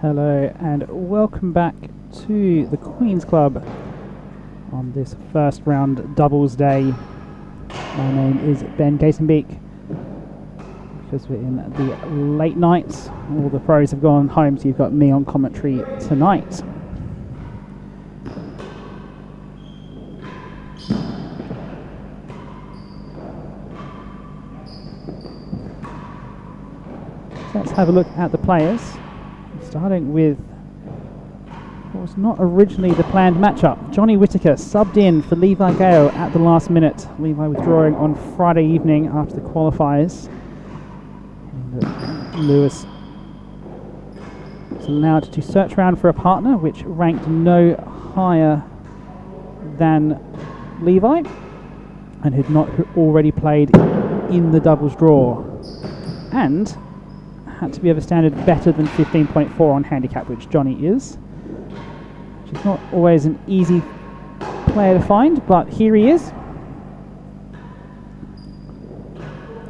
Hello and welcome back to the Queen's Club on this first round doubles day. My name is Ben Gatenbeek. Because we're in the late nights, all the pros have gone home, so you've got me on commentary tonight. So let's have a look at the players. Starting with what was not originally the planned matchup. Johnny Whitaker subbed in for Levi Gale at the last minute. Levi withdrawing on Friday evening after the qualifiers. And Lewis was allowed to search around for a partner, which ranked no higher than Levi and had not already played in the doubles draw. And had to be of a standard better than 15.4 on handicap, which Johnny is. Which is not always an easy player to find, but here he is.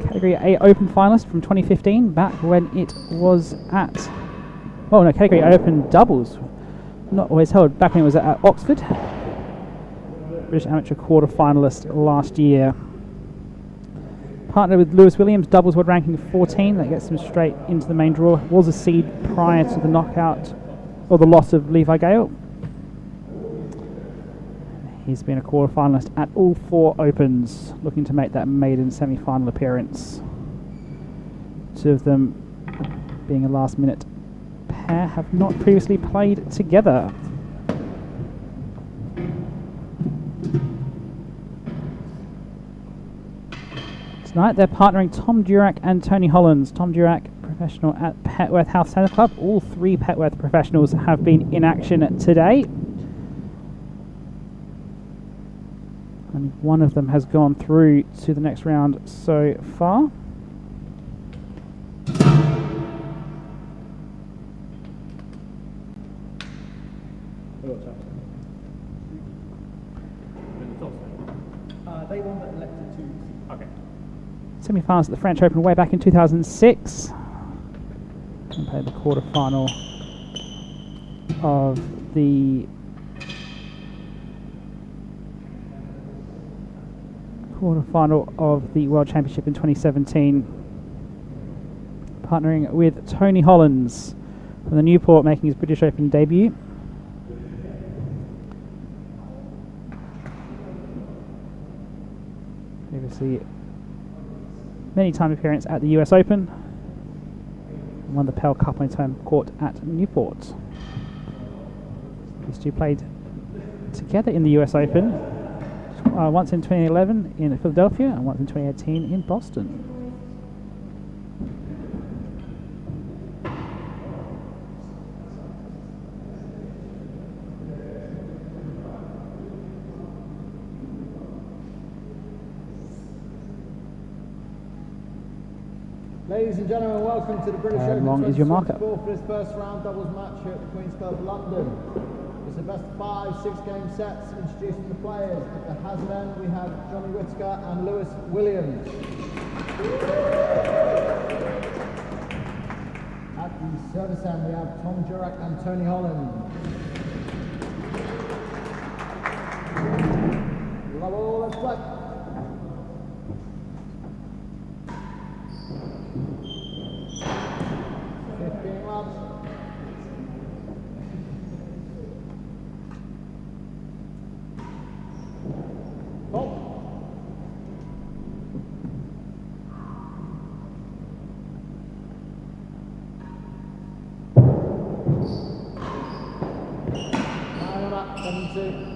Category A Open finalist from 2015, back when it was at... Oh no, Category A Open doubles. Not always held, back when it was at Oxford. British Amateur quarter finalist last year. Partnered with Lewis Williams, doubles world ranking 14. That gets him straight into the main draw. Was a seed prior to the knockout or the loss of Levi Gale. He's been a quarter finalist at all 4 Opens, looking to make that maiden semi-final appearance. 2 of them being a last-minute pair have not previously played together. Tonight they're partnering Tom Durack and Tony Hollins. Tom Durack, professional at Petworth House Tennis Club. All 3 Petworth professionals have been in action today. And one of them has gone through to the next round so far. They won but elected to. Okay. Semi-finals at the French Open way back in 2006. And played the quarter-final of the World Championship in 2017. Partnering with Tony Hollins from the Newport, making his British Open debut. Previously many-time appearance at the US Open. Won the Pell Cup on his home court at Newport. These two played together in the US Open, once in 2011 in Philadelphia and once in 2018 in Boston. Ladies and gentlemen, welcome to the British Open long is your marker? for this first round doubles match here at the Queen's Club London. It's the best of 5 6-game sets. Introducing the players. At the hazard end we have Johnny Whitaker and Lewis Williams. At the service end we have Tom Durack and Tony Hollins. Love all, let's play. 15 laps. Oh. Nine lap, 7-2.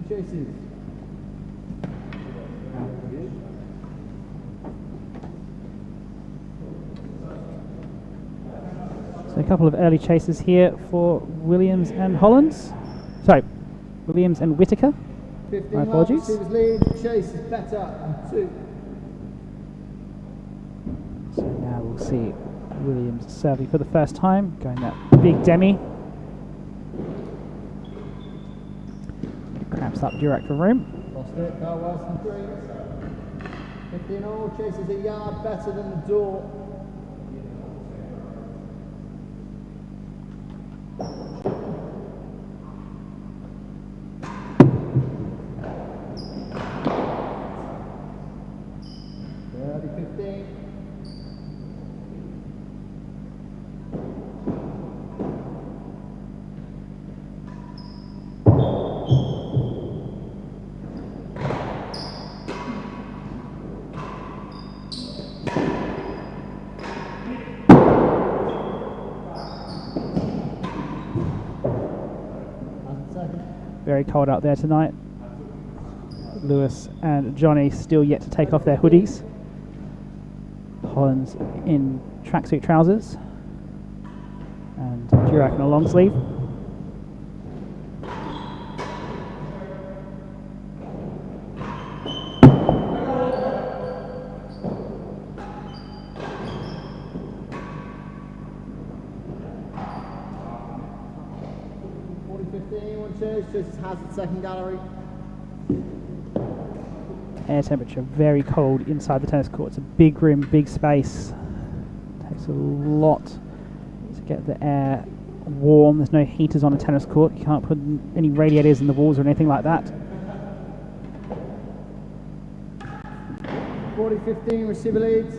Chases. So a couple of early chases here for Williams and Hollins. Sorry, Williams and Whitaker. 15 My apologies. laps, he was lead, Chase is better, and 2. So now we'll see Williams serving for the first time, going that big demi. Cramps up Durack for room. Lost it, fell worse than three. 15 all, chases a yard better than the door. Very cold out there tonight. Lewis and Johnny still yet to take off their hoodies. Hollins in tracksuit trousers and Durack in a long sleeve. Just Hazard second gallery. Air temperature very cold inside the tennis court. It's a big room, big space. Takes a lot to get the air warm. There's no heaters on a tennis court. You can't put any radiators in the walls or anything like that. 40-15 receiver leads.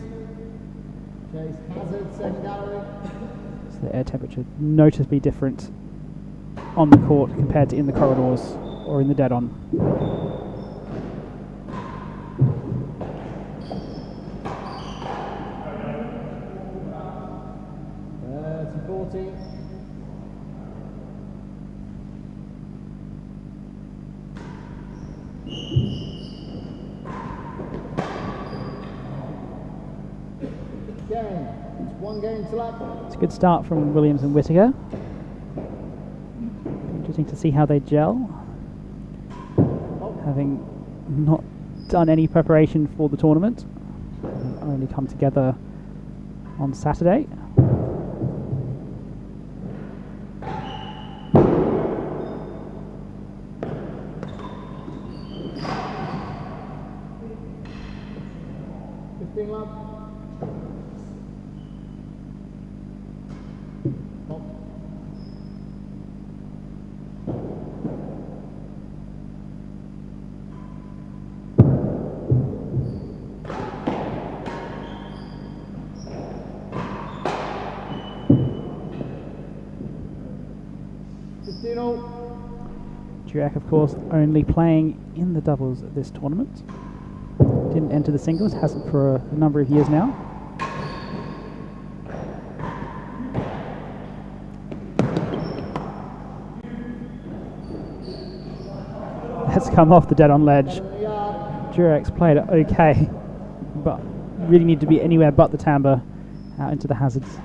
Chase Hazard second gallery. So the air temperature noticeably different on the court compared to in the corridors or in the dead-on. It's one game to lap. It's a good start from Williams and Whitaker. Interesting to see how they gel, having not done any preparation for the tournament, only come together on Saturday. Durack, of course, only playing in the doubles at this tournament. Didn't enter the singles, hasn't for a number of years now. That's come off the dead-on ledge. Durack's played it okay, but really need to be anywhere but the timbre out into the hazards.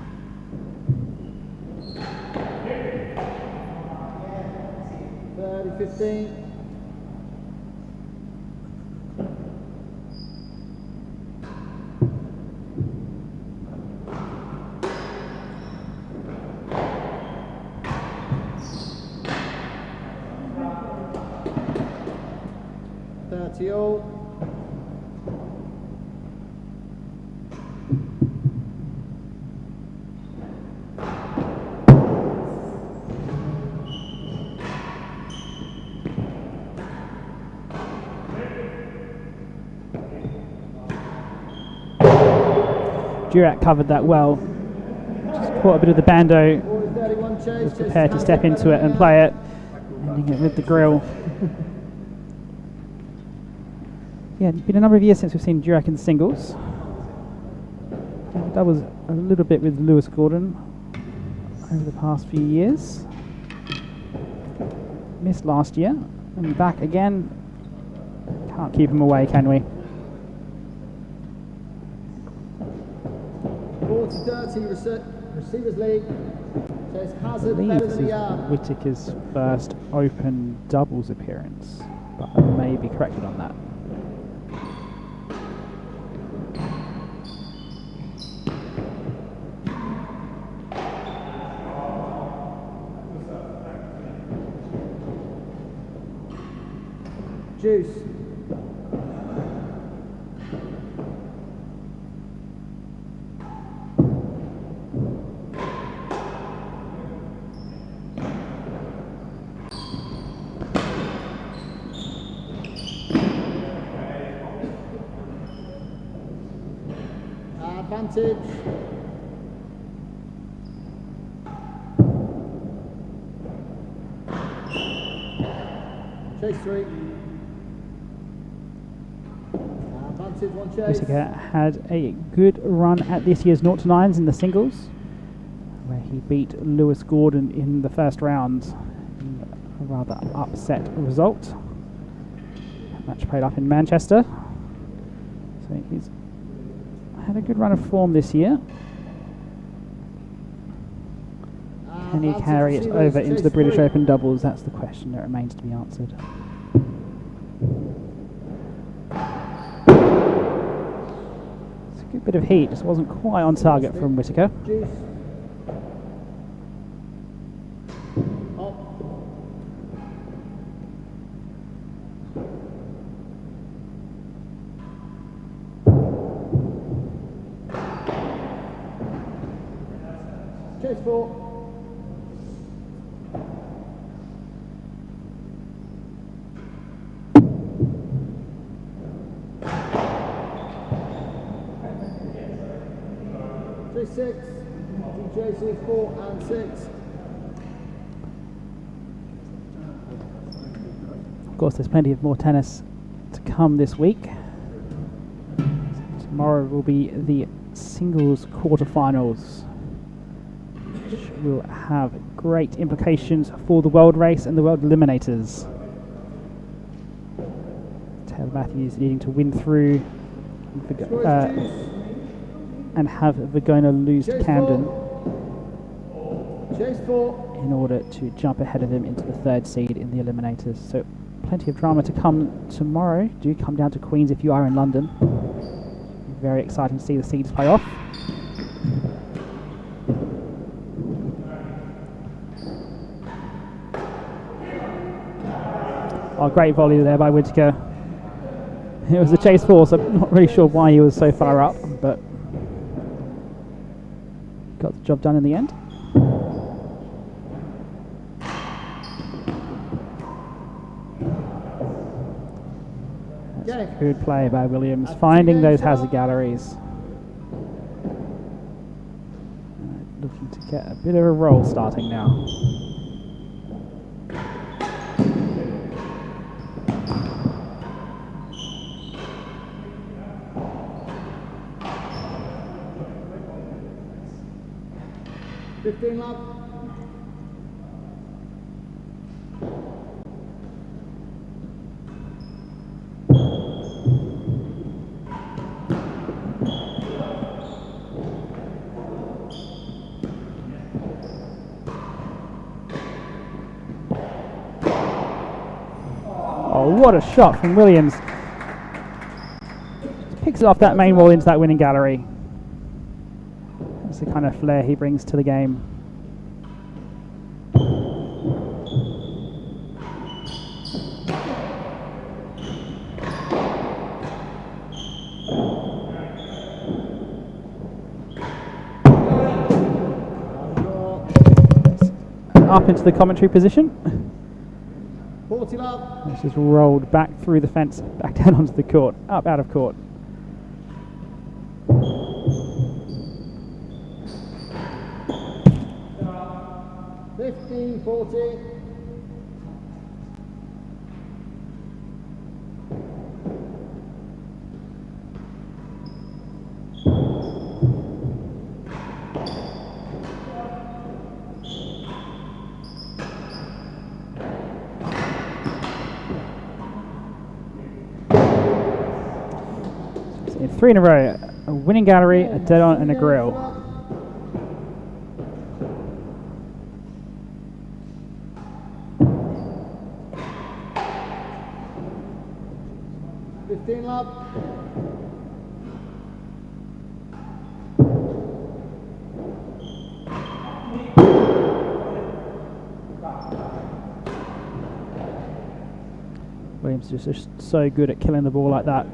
Durack covered that well. Just caught a bit of the bando. Was prepared to step into it and play it. Ending it with the grill. Yeah, it's been a number of years since we've seen Durack in the singles. That was a little bit with Lewis Gordon over the past few years. Missed last year and back again. Can't keep him away, can we? 40-30 receivers league. Chase Hazard I believe better this than is a yard. Whitaker's first open doubles appearance, but I may be corrected on that. Juice. Advantage. Chase 3. Advantage, 1 chase. Whitaker had a good run at this year's 0 to 9s in the singles, where he beat Lewis Gordon in the first round in a rather upset result. Match played up in Manchester. So he's had a good run of form this year. Can he carry it over into the British Open doubles? That's the question that remains to be answered. It's a good bit of heat, just wasn't quite on target from Whitaker. Chase 4. Chase 6. Chases 4 and 6. Of course, there's plenty of more tennis to come this week. Tomorrow will be the singles quarterfinals, which will have great implications for the world race and the world eliminators. Taylor Matthews needing to win through and have Vergona lose to Camden Chase 4. in order to jump ahead of him into the 3rd seed in the eliminators. So plenty of drama to come tomorrow. Do come down to Queen's if you are in London. Very exciting to see the seeds play off. Oh, great volley there by Whitaker. It was a chase 4, so I'm not really sure why he was so far up, but got the job done in the end. That's a good play by Williams, finding those hazard galleries. Looking to get a bit of a roll starting now. Love. Oh, what a shot from Williams. Just picks it off that main wall into that winning gallery. That's the kind of flair he brings to the game. Up into the commentary position. 40 love. It's just rolled back through the fence, back down onto the court, up out of court. $15.40. In 3 in a row, a winning gallery, a dead on, and a grill. Love. Williams is just so good at killing the ball like that.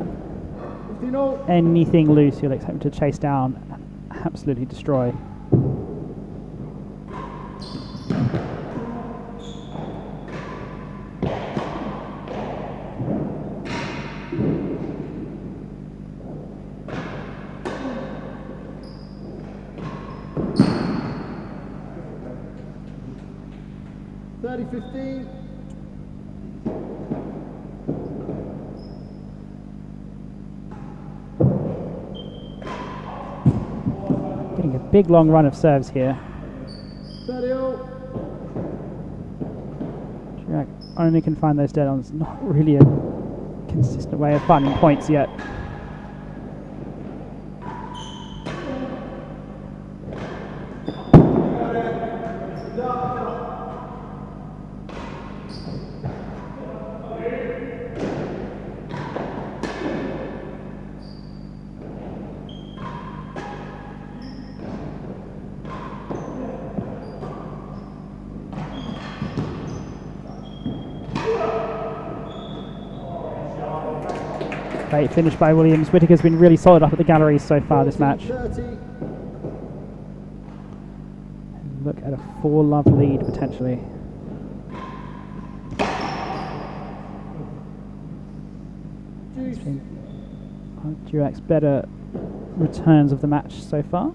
15-0. Anything loose, you'll expect him to chase down and absolutely destroy. Getting a big long run of serves here. 30-0. Durack only can find those dead-ons. Not really a consistent way of finding points yet. Great finish by Williams. Whitaker's been really solid up at the galleries so far this match. 30. Look at a 4-love lead potentially. It's been one of Durack's better returns of the match so far.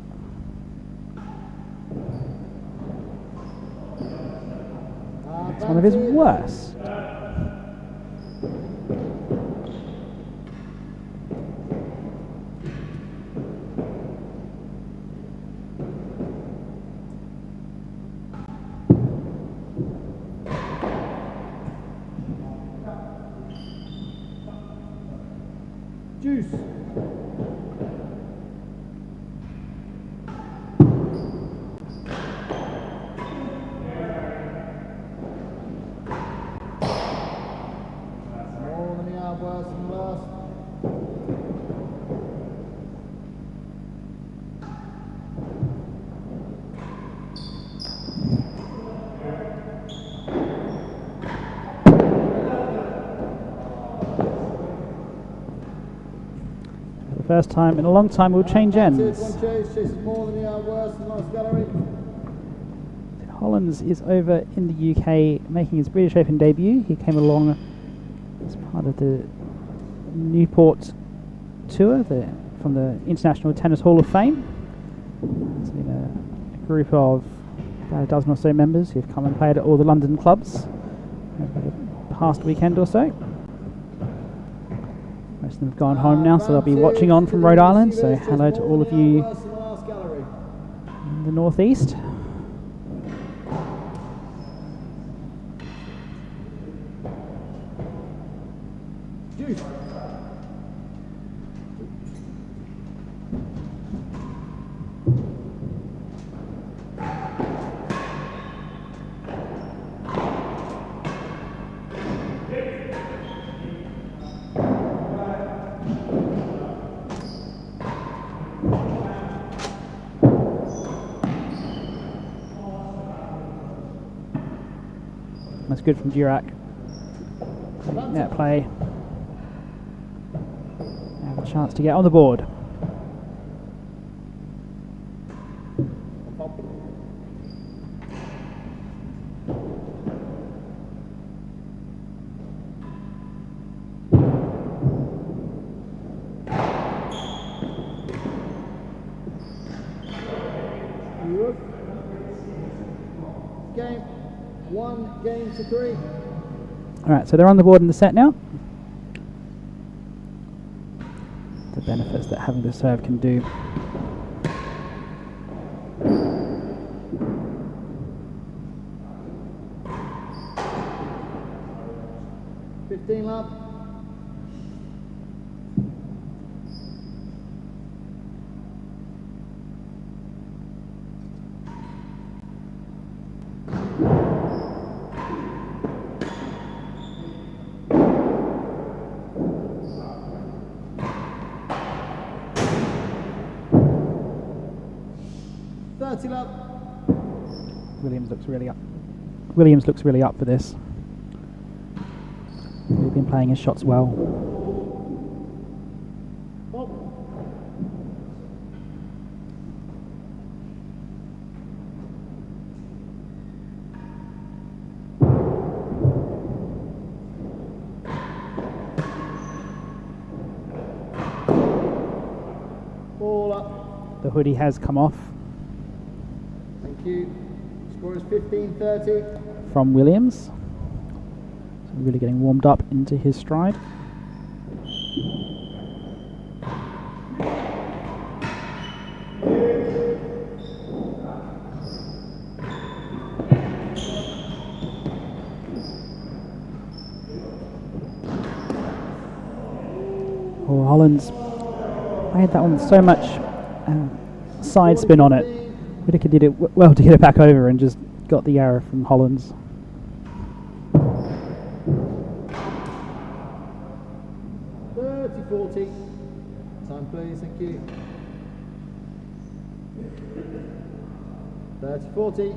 It's one of his worst. Juice. More than the hour, worse than last. First time in a long time we'll change ends. One chase, chases more than the hour, worse than last gallery. Hollins is over in the UK making his British Open debut. He came along as part of the Newport tour from the International Tennis Hall of Fame. There's been a group of about a dozen or so members who've come and played at all the London clubs over the past weekend or so. Most of them have gone home now, so they'll be watching on from Rhode Island. So hello to all of you in the northeast. That's good from Durack. Net play. Have a chance to get on the board. Game 1, game to 3. Alright, so they're on the board in the set now. The benefits that having the serve can do. lap. Lap. Williams looks really up. Williams looks really up for this. He's been playing his shots well. Ball up. The hoodie has come off Thank you. Score is 15-30. from Williams. So really getting warmed up into his stride. Oh, Hollins made that one with so much side spin on it. Whitaker did it well to get it back over and just got the arrow from Hollins. Time please, thank you. 30-40.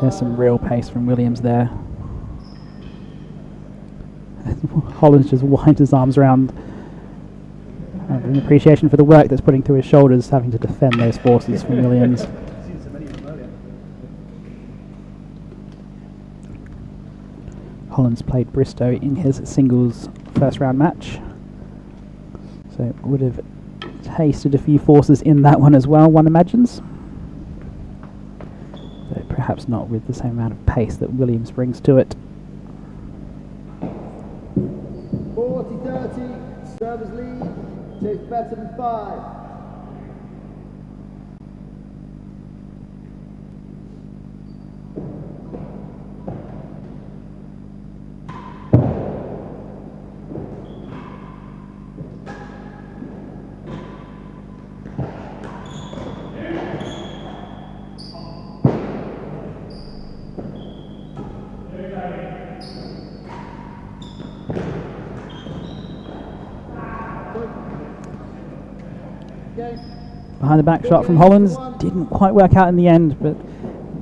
There's some real pace from Williams there. Hollins just winds his arms around. An appreciation for the work that's putting through his shoulders, having to defend those forces from Williams. Hollins played Bristow in his singles first round match, so would have tasted a few forces in that one as well, one imagines. Though perhaps not with the same amount of pace that Williams brings to it. 40-30, servers lead, chase better than 5. Behind the back shot from Hollins didn't quite work out in the end, but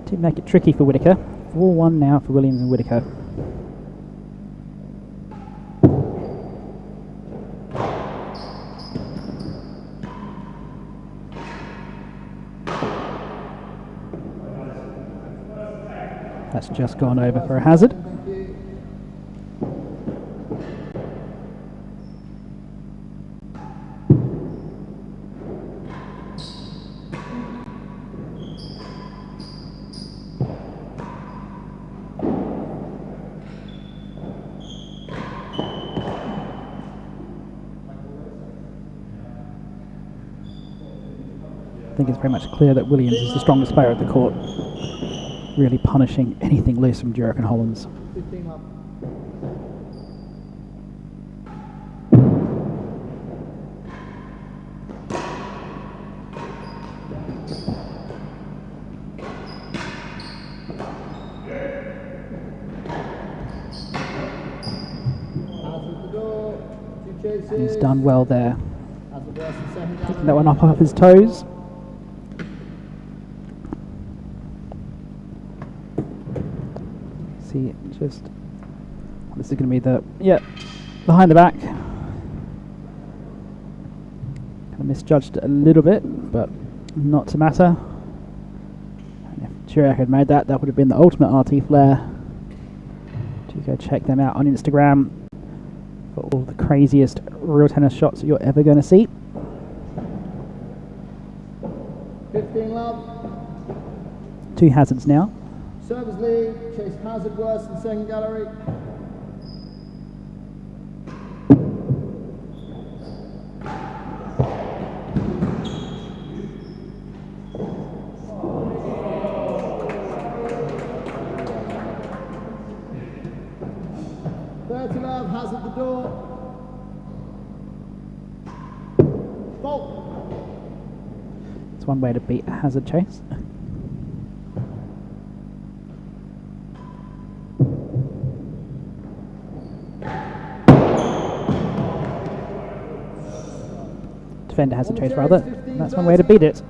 did make it tricky for Whitaker. 4-1 now for Williams and Whitaker. That's just gone over for a hazard. I think it's very much clear that Williams is the strongest player at the court, really punishing anything loose from Durack and Hollins. 15 up. He's done well there. Picking that one up off his toes. See, just this is going to be the behind the back. Kind of misjudged it a little bit, but not to matter. And if Durack had made that, that would have been the ultimate RT flare. Do go check them out on Instagram for all the craziest real tennis shots that you're ever going to see. 15 love. 2 hazards now. Servers lead, chase hazard worse in second gallery. Love, hazard the door. Fault. one way to beat a hazard chase. Defender hazard chase rather. That's one way to beat it.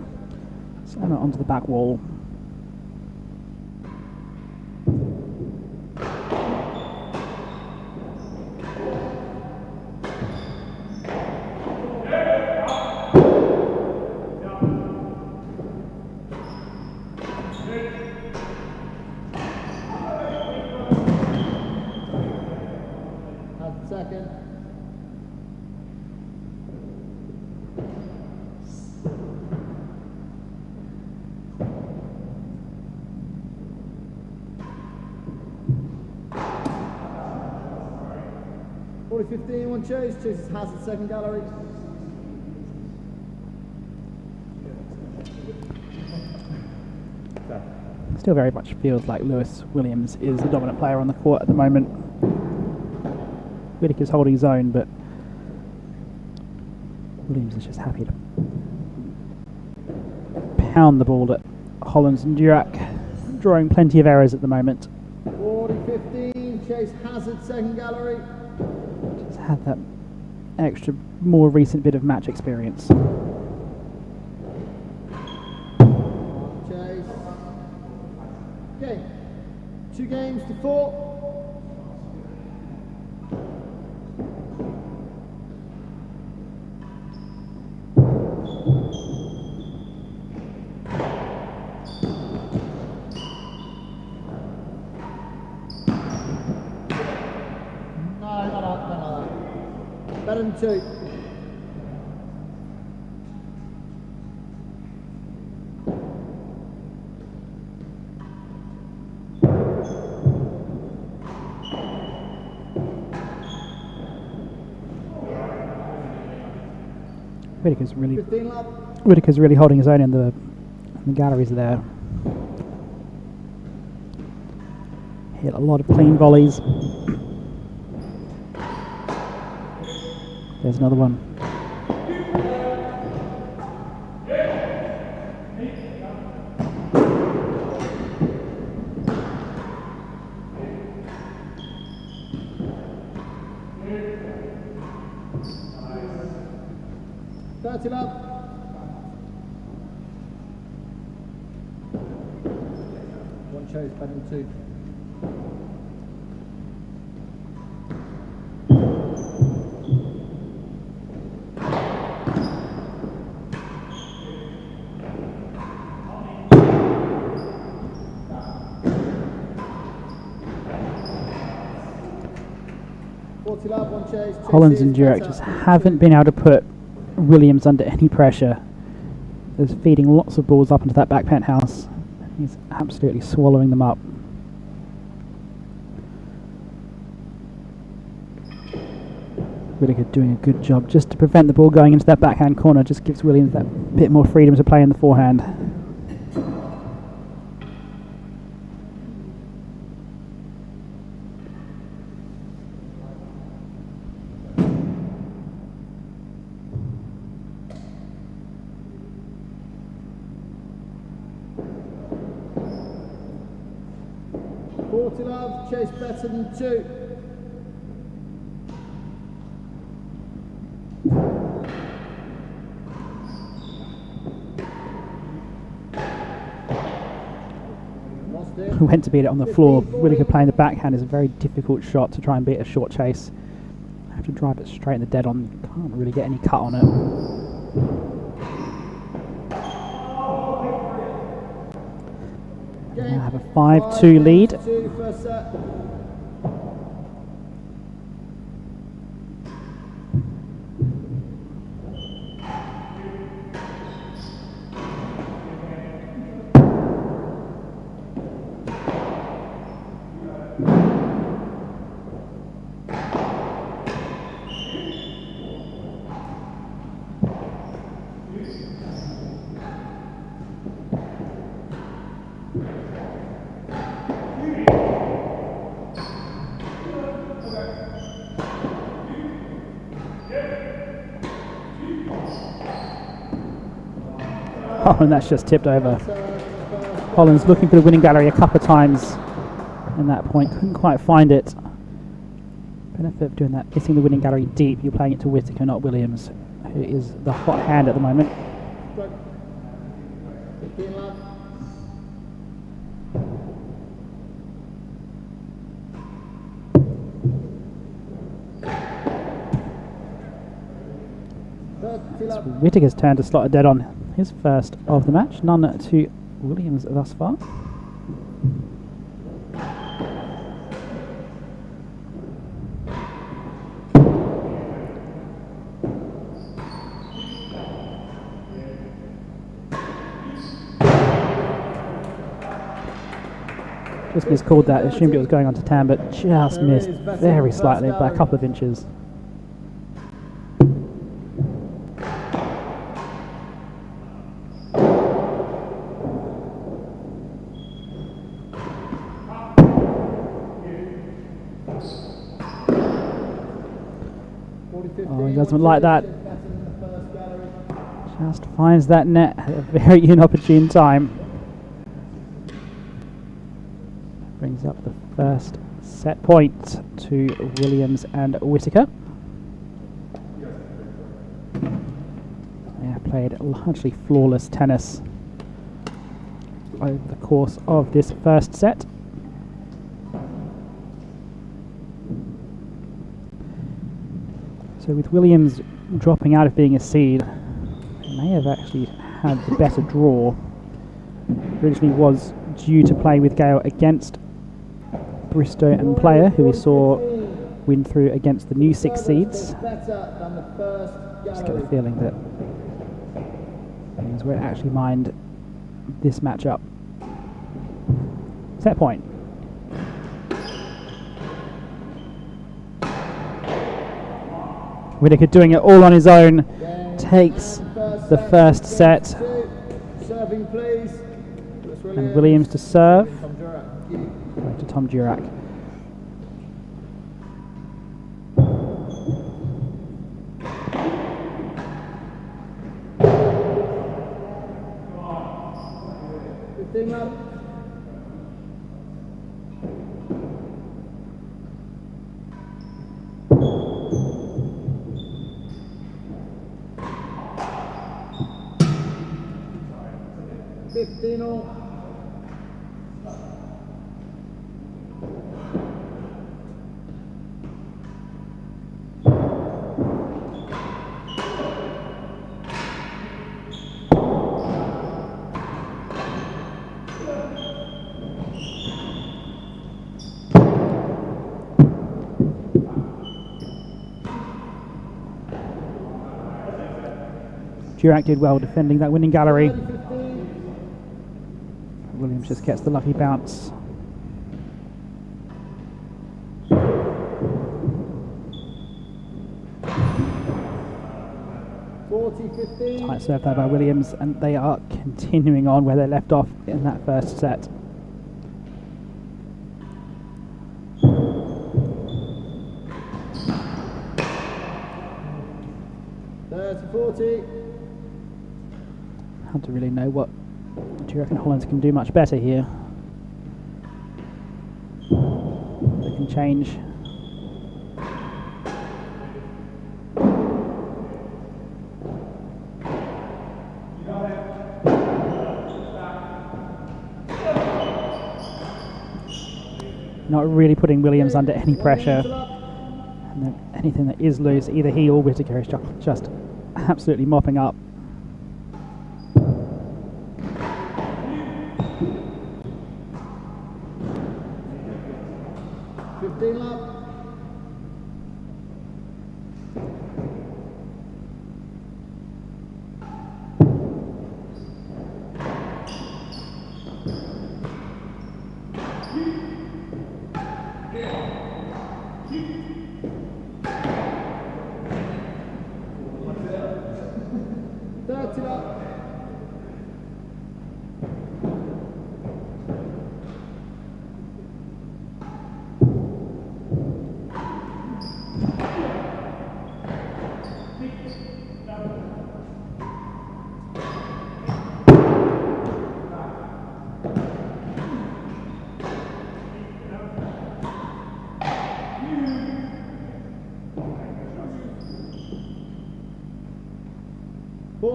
Slam it onto the back wall. Second. .40-15, one chase. Chases hazard second gallery. Still very much feels like Lewis Williams is the dominant player on the court at the moment. Whitaker's holding his own, but Williams is just happy to pound the ball at Hollins and Durack, drawing plenty of errors at the moment. 40-15, chase hazard second gallery. Just had that extra, more recent bit of match experience. Chase. Okay, 2 games to 4. Better than 2. Whitaker's really holding his own in the galleries there. Hit a lot of clean volleys. There's another one. One chase, better than 2. Hollins and Durack just haven't been able to put Williams under any pressure. He's feeding lots of balls up into that back penthouse. He's absolutely swallowing them up. Whitaker doing a good job just to prevent the ball going into that backhand corner. Just gives Williams that bit more freedom to play in the forehand. Chase better than 2. Went to beat it on the floor. Whitaker playing the backhand is a very difficult shot to try and beat a short chase. Have to drive it straight in the dead on. Can't really get any cut on it. Now have a 5-2 lead. Oh, and that's just tipped over. Hollins looking for the winning gallery a couple of times in that point, couldn't quite find it. Benefit of doing that, hitting the winning gallery deep, you're playing it to Whitaker, not Williams, who is the hot hand at the moment. It's Whitaker's turn to slot a dead on his first of the match, none to Williams thus far. Just miscalled that, assumed it was going on to Tam, but just missed very slightly by a couple of inches. Oh, he doesn't like that. Just finds that net at a very inopportune time. Brings up the first set point to Williams and Whitaker. They have played largely flawless tennis over the course of this first set. So with Williams dropping out of being a seed, he may have actually had the better draw. Originally was due to play with Gale against Bristow and Player, who we saw win through against the new 6 seeds. Just get the feeling that Williams won't actually mind this matchup. Set point. Whitaker doing it all on his own, takes the first set. And Williams to serve. To Tom Durack. Durack did well defending that winning gallery. Williams just gets the lucky bounce. Tight serve there by Williams, and they are continuing on where they left off in that first set. Hard to really know what Durack and Hollins can do much better here. They can change. Not really putting Williams under any pressure. And then anything that is loose, either he or Whitaker is just absolutely mopping up.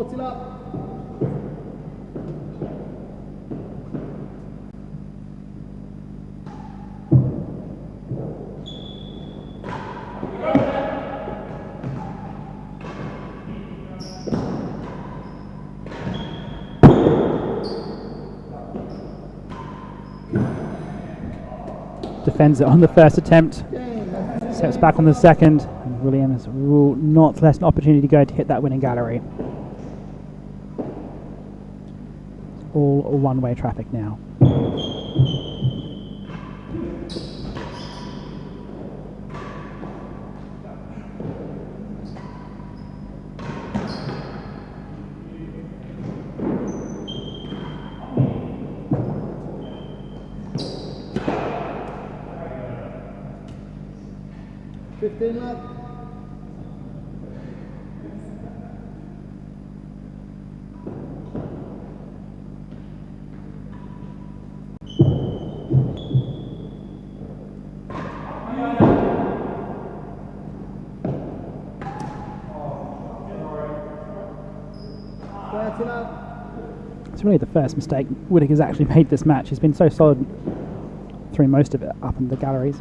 40 up. Defends it on the first attempt, steps back on the second, and Williams will not let an opportunity go to hit that winning gallery. All one-way traffic now. Up. It's really the first mistake Whitaker's actually made this match. He's been so solid through most of it up in the galleries.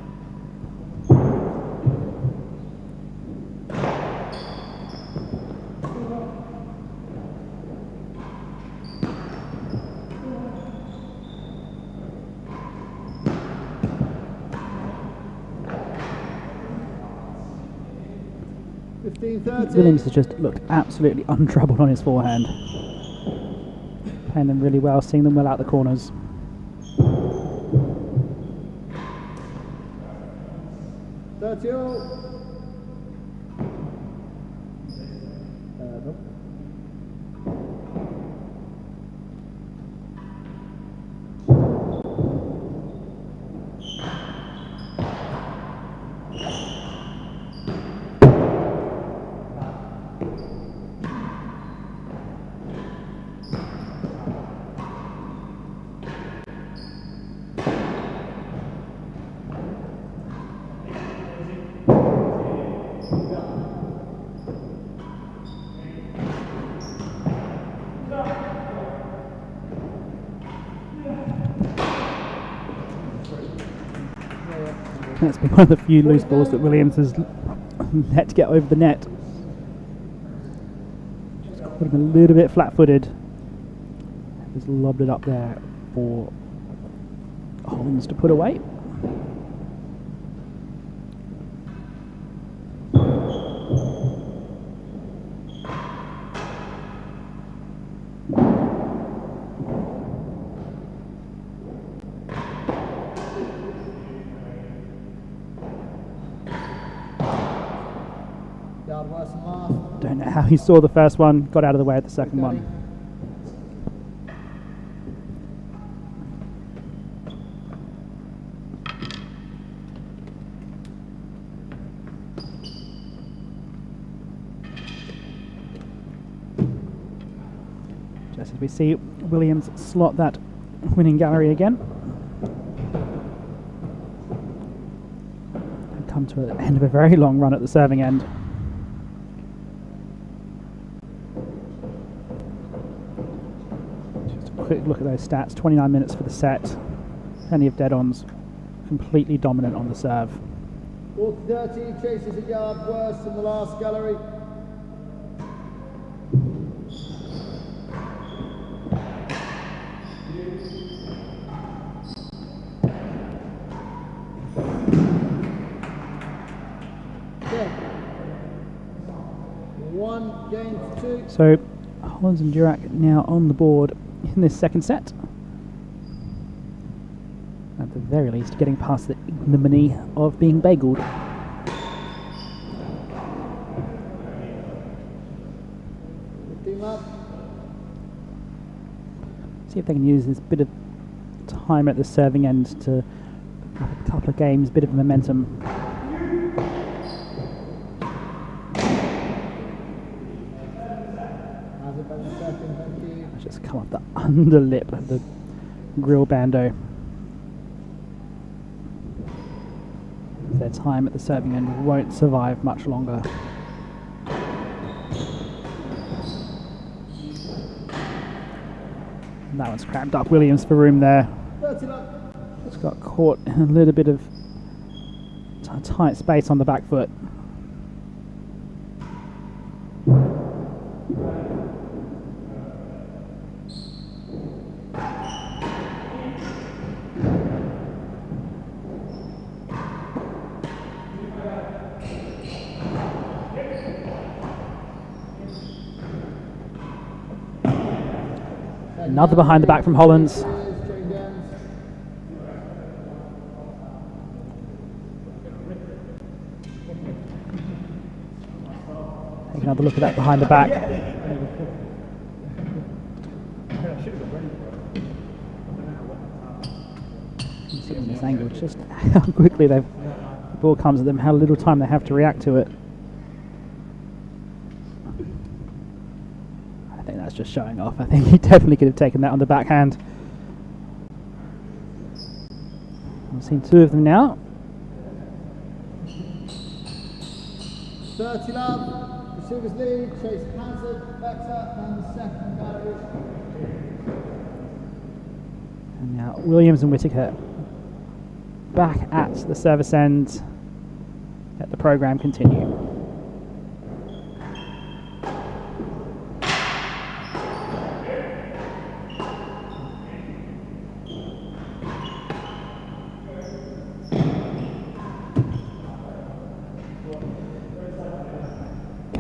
Williams has just looked absolutely untroubled on his forehand. Playing them really well, seeing them well out the corners. That's been one of the few loose balls that Williams has let get over the net. Just caught him a little bit flat-footed. Just lobbed it up there for Hollins to put away. Don't know how he saw the first one, got out of the way at the second one. Just as we see Williams slot that winning gallery again. And come to the end of a very long run at the serving end. Quick look at those stats. 29 minutes for the set, plenty of dead-ons, completely dominant on the serve. 40-30, chases a yard worse than the last gallery. One game to two. So Hollins and Durack now on the board in this second set. At the very least, getting past the ignominy of being bageled. See if they can use this bit of time at the serving end to have a couple of games, bit of momentum. Just come off the underlip of the grill bando. Their time at the serving end won't survive much longer. And that one's cramped up Williams for room there. 30 love. Just got caught in a little bit of tight space on the back foot. Another behind the back from Hollins. Take another look at that behind the back. You see from this angle just how quickly the ball comes at them, how little time they have to react to it. I think that's just showing off. I think he definitely could have taken that on the backhand. I've seen two of them now. 30 love. Receivers lead. Chase Hazard, Vector, and the second gallery. And now Williams and Whitaker back at the service end. Let the program continue.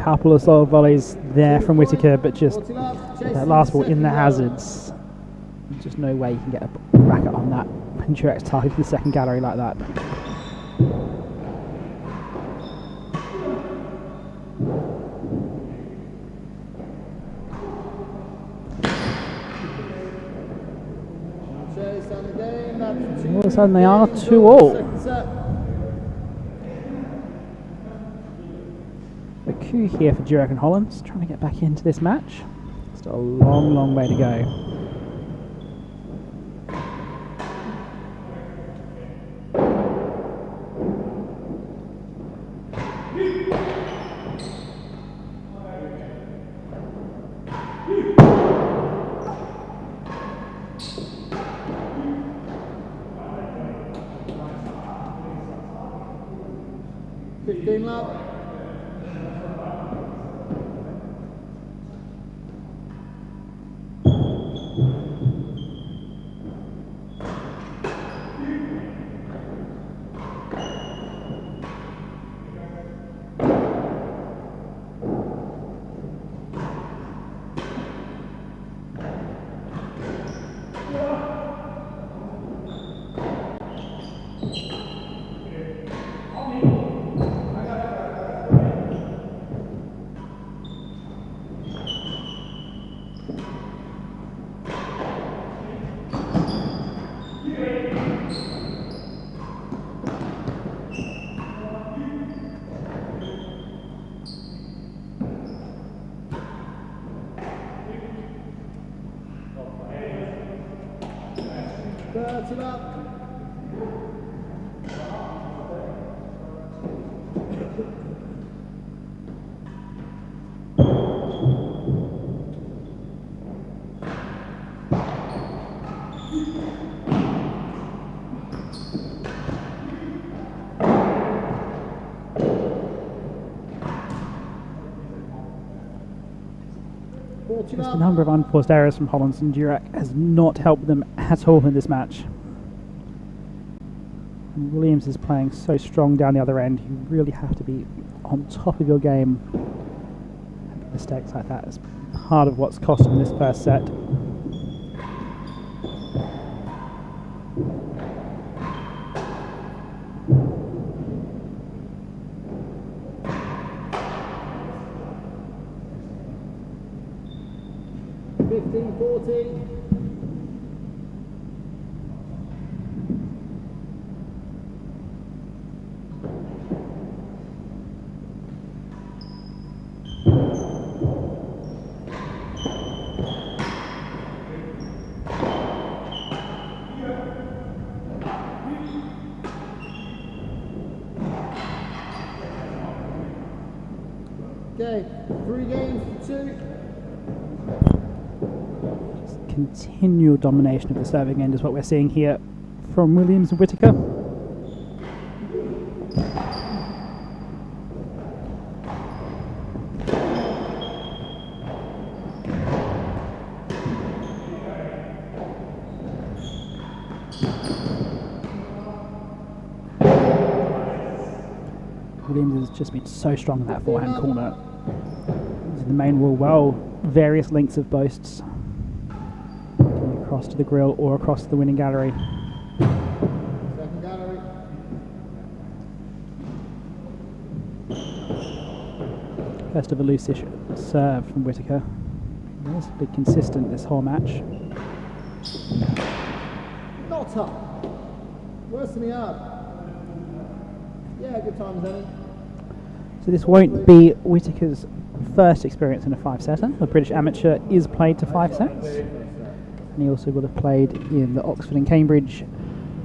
Couple of solid volleys there from Whitaker, but just that last ball in the hazards. There's just no way you can get a racket on that when Durack's targeting the second gallery like that. All of a sudden they are 2-all. A coup here for Durack and Hollins, trying to get back into this match. Still a long, long way to go. Love. Just the number of unforced errors from Hollins and Durack has not helped them at all in this match. And Williams is playing so strong down the other end. You really have to be on top of your game. And mistakes like that is part of what's cost them this first set. Okay, 3 games to 2. continual domination of the serving end is what we're seeing here from Williams and Whitaker. Williams has just been so strong in that forehand corner. Using the main wall well, various lengths of boasts. Across to the grill or across to the winning gallery. Second gallery. First of a loose-ish serve from Whitaker. Relatively consistent this whole match. Not up. Worse than he had. Yeah, good times, Eddie. So this won't be Whitaker's first experience in a 5-setter. The British amateur is played to 5 sets. And he also would have played in the Oxford and Cambridge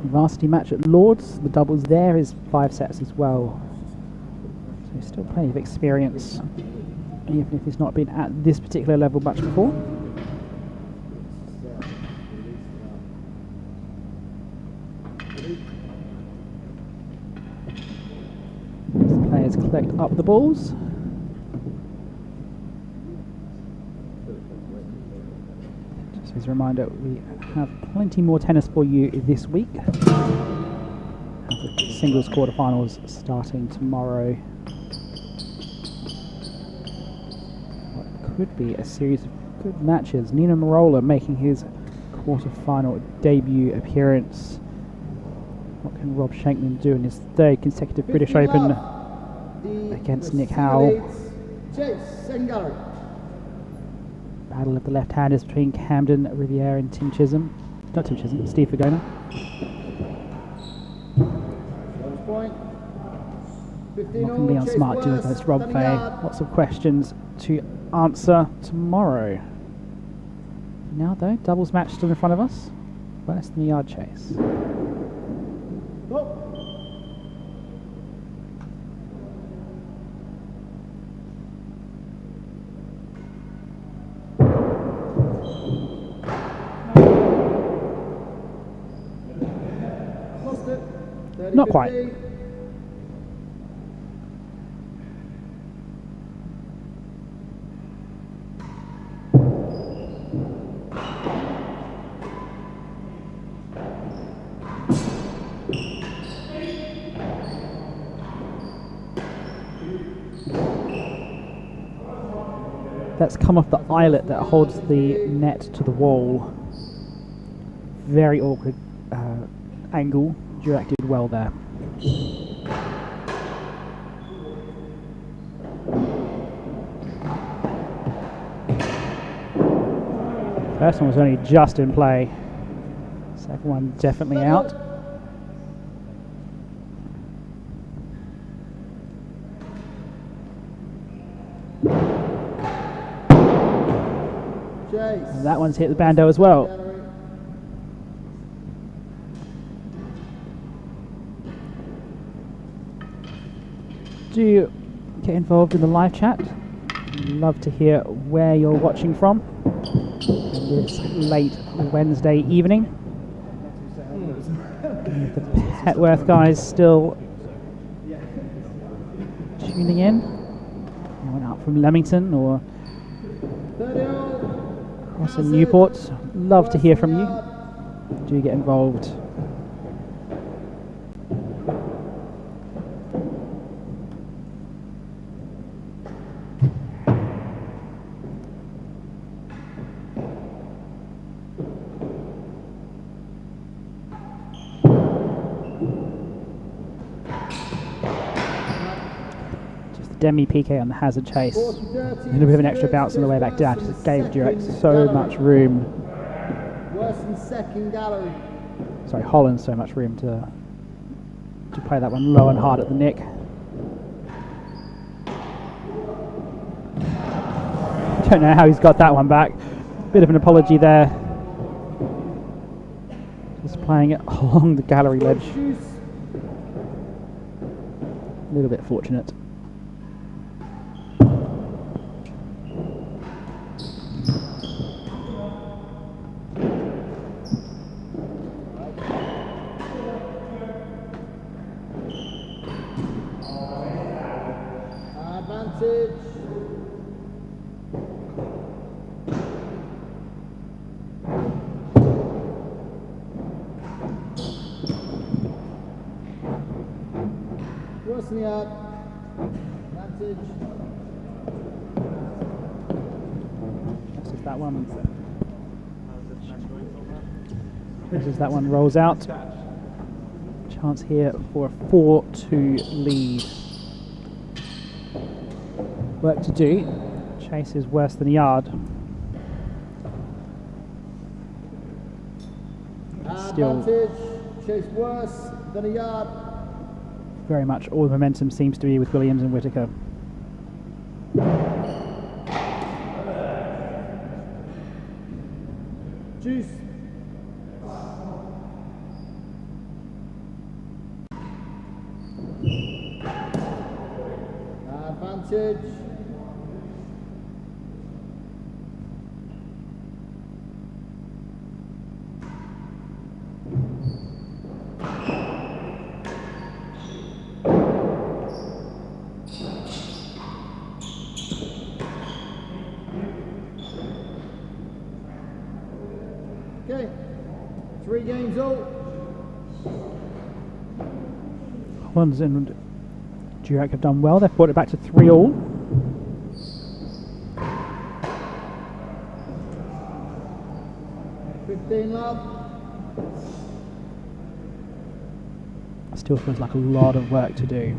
varsity match at Lord's. The doubles there is 5 sets as well. So still plenty of experience, even if he's not been at this particular level much before. As the players collect up the balls. Just as a reminder, we have plenty more tennis for you this week. The singles quarterfinals starting tomorrow. What could be a series of good matches. Nino Marola making his quarterfinal debut appearance. What can Rob Shankman do in his third consecutive British Open against Nick Howell? Second gallery. Battle of the left-handers between Camden Riviere and Tim Chisholm. Not Tim Chisholm, Steve Fagona. Point. Not going to be on smart duo against Rob Fay. Lots of questions to answer tomorrow. Now though, doubles match still in front of us. Worse than the yard chase. Oh. Lost it. 30, Not quite. 50. That's come off the eyelet that holds the net to the wall. Very awkward angle. Durack did well there. First one was only just in play. Second one definitely out. And that one's hit the bando as well. Do get involved in the live chat. Love to hear where you're watching from this late Wednesday evening. The Petworth guys still tuning in. Anyone out from Leamington or across in Newport? Love to hear from you. Do get involved. Demi PK on the hazard chase. A little bit of an extra bounce on the way back down. Just gave Durack so much room. Worse than second gallery. Sorry, Hollins so much room to play that one low and hard at the nick. Don't know how he's got that one back. Bit of an apology there. Just playing it along the gallery ledge. A little bit fortunate. West in the yard. Advantage. Just as that one. Just as that one rolls out. Chance here for a 4-2 lead. Work to do. Chase is worse than a yard. Still Advantage. Chase worse than a yard. very much all the momentum seems to be with Williams and Whitaker. Juice. Advantage. Okay, 3 games all. Hollins and Durack have done well. They've brought it back to 3-all. Love. Still feels like a lot of work to do.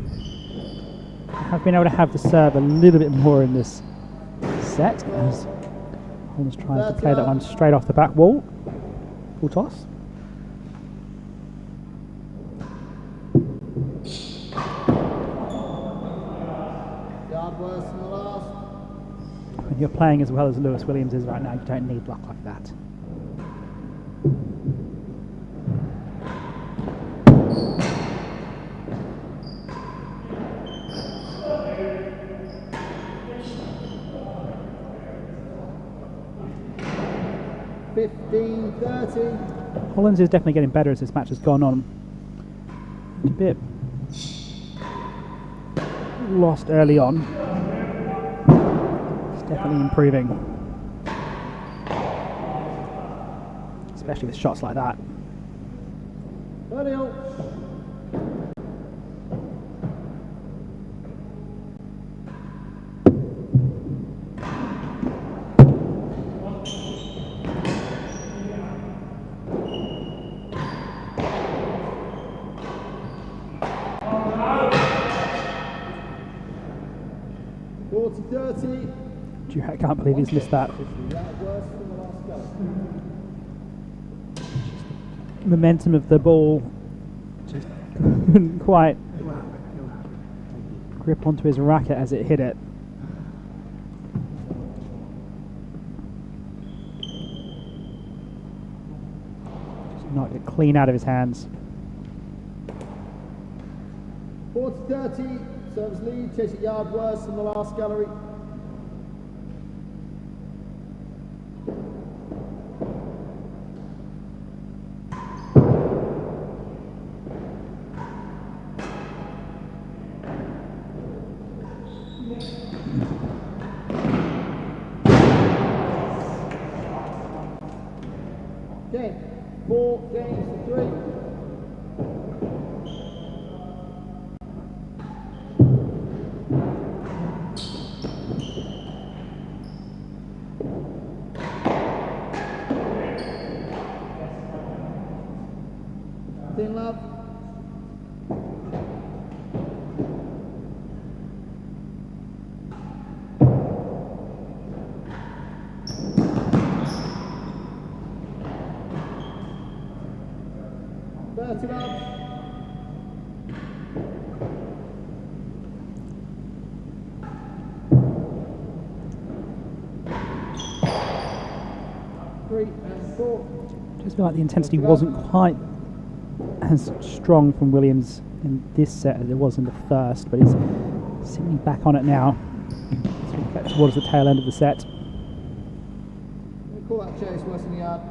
I've been able to have the serve a little bit more in this set as Hollins tries to play that one straight off the back wall. Full toss. Yard worse than the last. When you're playing as well as Lewis Williams is right now, you don't need luck like that. Hollins is definitely getting better as this match has gone on. A bit lost early on. It's definitely improving. Especially with shots like that. 30-all. I can't believe he's missed that. Momentum of the ball just couldn't quite grip onto his racket as it hit it. Just knocked it clean out of his hands. 40-30, serves lead, chase a yard worse than the last gallery. Okay, 4 games to 3. Love. It up. Three and 4. Just feel like the intensity wasn't quite as strong from Williams in this set as it was in the first, but he's sitting back on it now as we get towards the tail end of the set. We'll call that chase worse in the yard.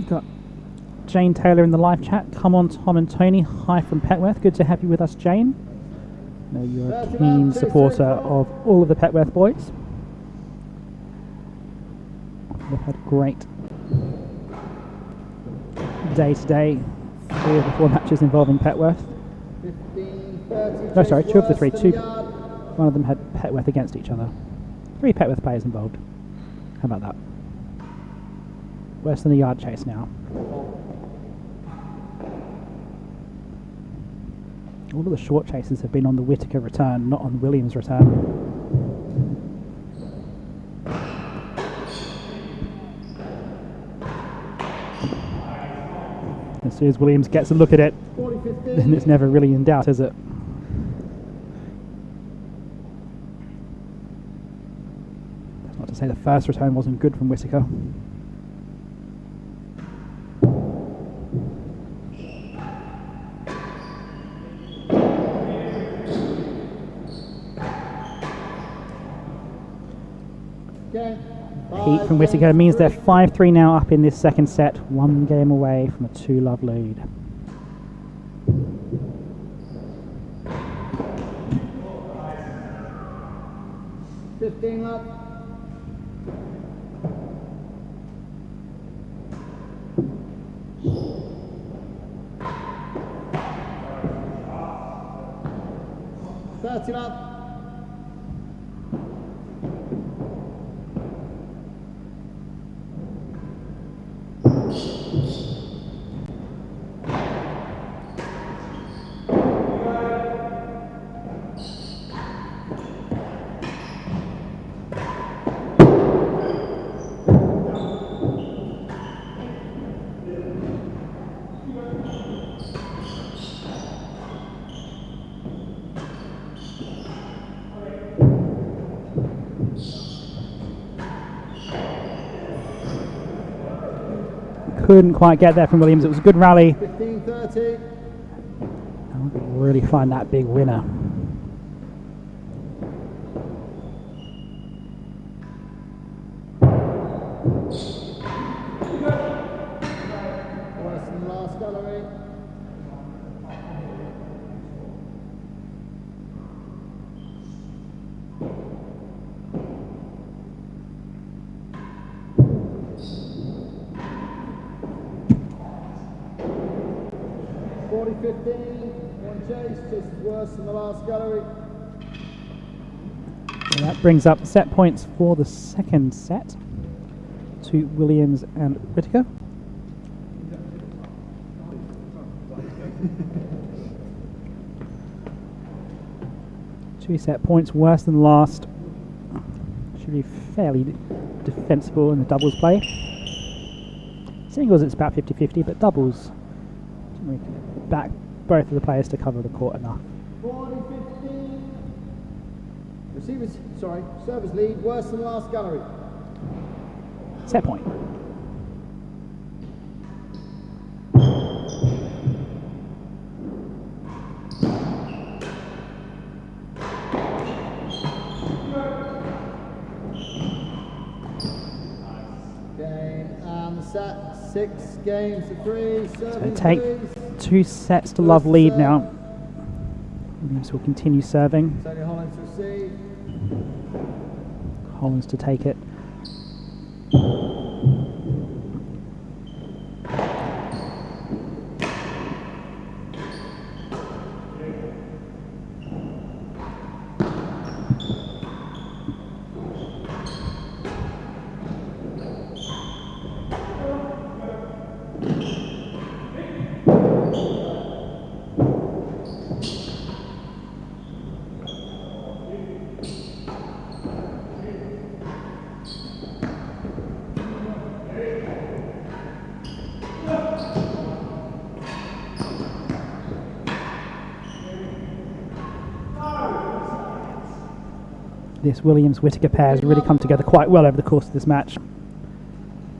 Got Jane Taylor in the live chat. Come on, Tom and Tony. Hi from Petworth. Good to have you with us, Jane. I know you're a keen supporter of all of the Petworth boys. They've had a great day today. 3 of the 4 matches involving Petworth. 2 of the 3. 1 of them had Petworth against each other. 3 Petworth players involved. How about that? Worse than a yard chase now. All of the short chases have been on the Whitaker return, not on the Williams return. As soon as Williams gets a look at it, then it's never really in doubt, is it? That's not to say the first return wasn't good from Whitaker. Heat from Whitaker means they're 5-3 now up in this second set, 1 game away from a 2-love lead. Love. Love. Couldn't quite get there from Williams. It was a good rally. 15-30. And we can really find that big winner. Last gallery. One chase, just worse than the last gallery. So that brings up set points for the second set to Williams and Whitaker. Two set points worse than last. Should be fairly defensible in the doubles play. Singles it's about 50-50, but doubles we can back both of the players to cover the court enough. 40-15. Servers lead, worse than last gallery. Set point. Game and set, 6 games to 3. So take 2 sets to love lead now. Williams will continue serving. Hollins to receive. Hollins to take it. This Williams-Whitaker pair has really come together quite well over the course of this match.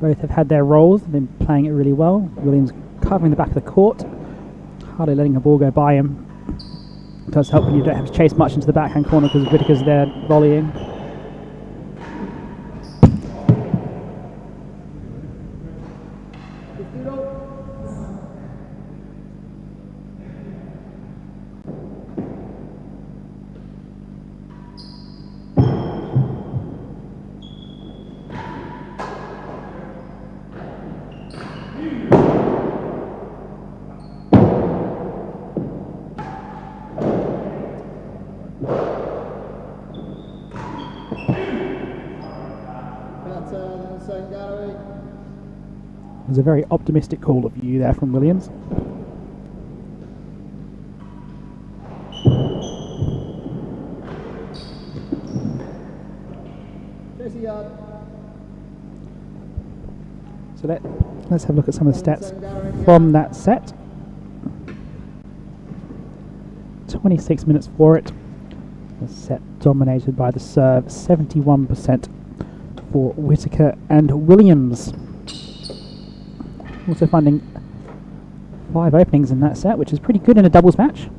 Both have had their roles, they've been playing it really well. Williams covering the back of the court, hardly letting a ball go by him. It does help when you don't have to chase much into the backhand corner because Whitaker's there volleying. pattern, second gallery. It was a very optimistic call of you there from Williams. Chase a yard. So let's have a look at some of the stats from that set. 26 minutes for it. The set dominated by the serve, 71% for Whitaker and Williams. Also finding 5 openings in that set, which is pretty good in a doubles match.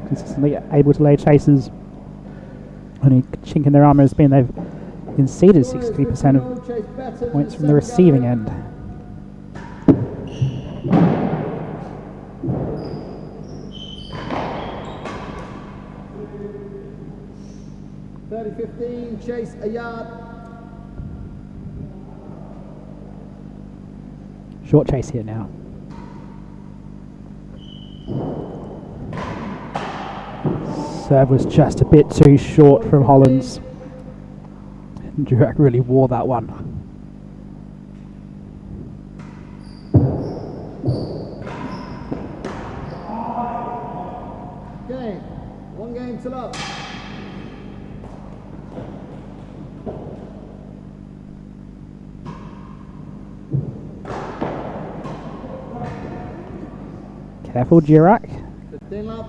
Consistently able to lay chases. Only chink in their armour has been they've conceded 63% of points from the receiving end. .30-15, chase a yard. Short chase here now. Serve was just a bit too short from Hollins. Durack really wore that one. Game. 1 game to love. Careful, Durack. 15 love.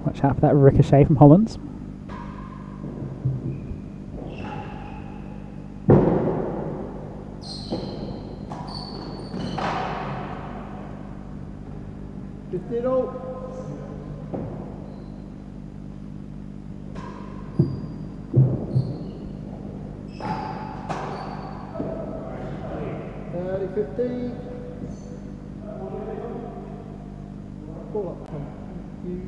Watch out for that ricochet from Hollins. Ball up front. Thank you.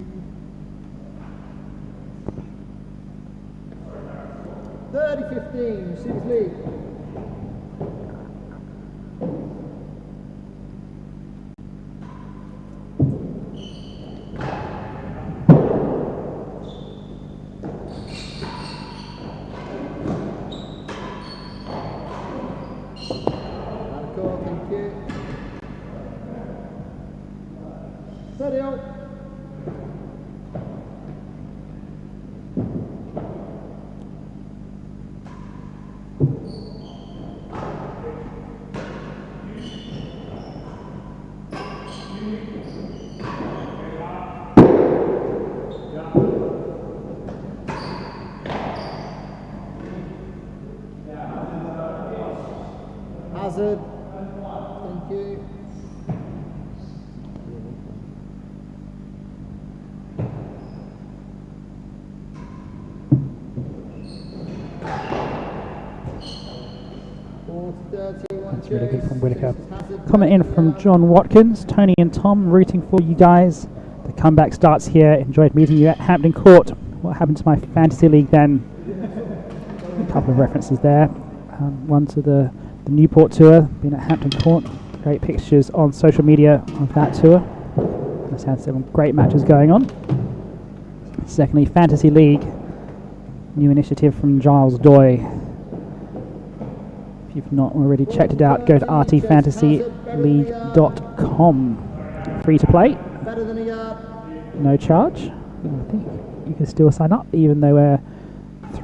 30-15, receives lead. Thank you. 30-0. Hazard. Thank you. That's really good from Whitaker. Comment in from John Watkins. Tony and Tom rooting for you guys. The comeback starts here. Enjoyed meeting you at Hampton Court. What happened to my fantasy league then? A couple of references there. One to the Newport tour, been at Hampton Court. Great pictures on social media of that tour. Let's had some great matches going on. Secondly, Fantasy League, new initiative from Giles Doy. If you've not already checked it out, go to rtfantasyleague.com. Free to play, no charge. I think you can still sign up, even though we're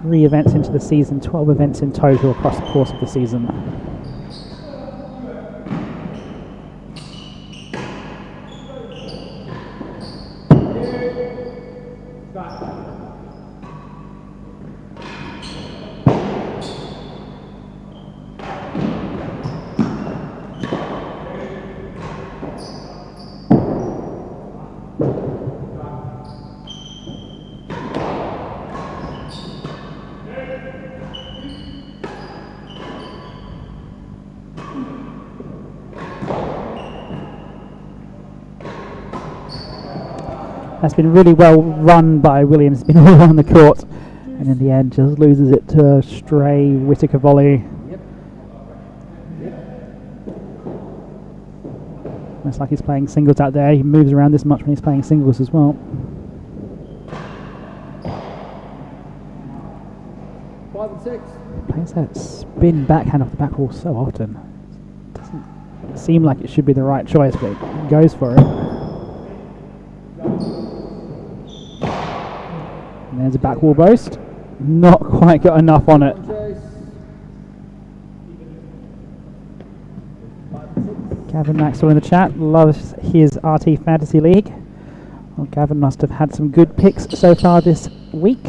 3 events into the season, 12 events in total across the course of the season. That's been really well run by Williams, been all around the court, and in the end just loses it to a stray Whitaker volley. Looks like he's playing singles out there. He moves around this much when he's playing singles as well. 5 and 6. Plays that spin backhand off the back wall so often. Doesn't seem like it should be the right choice, but it goes for it. And there's a back wall boast. Not quite got enough on it. Gavin Maxwell in the chat loves his RT Fantasy League. Well, Gavin must have had some good picks so far this week.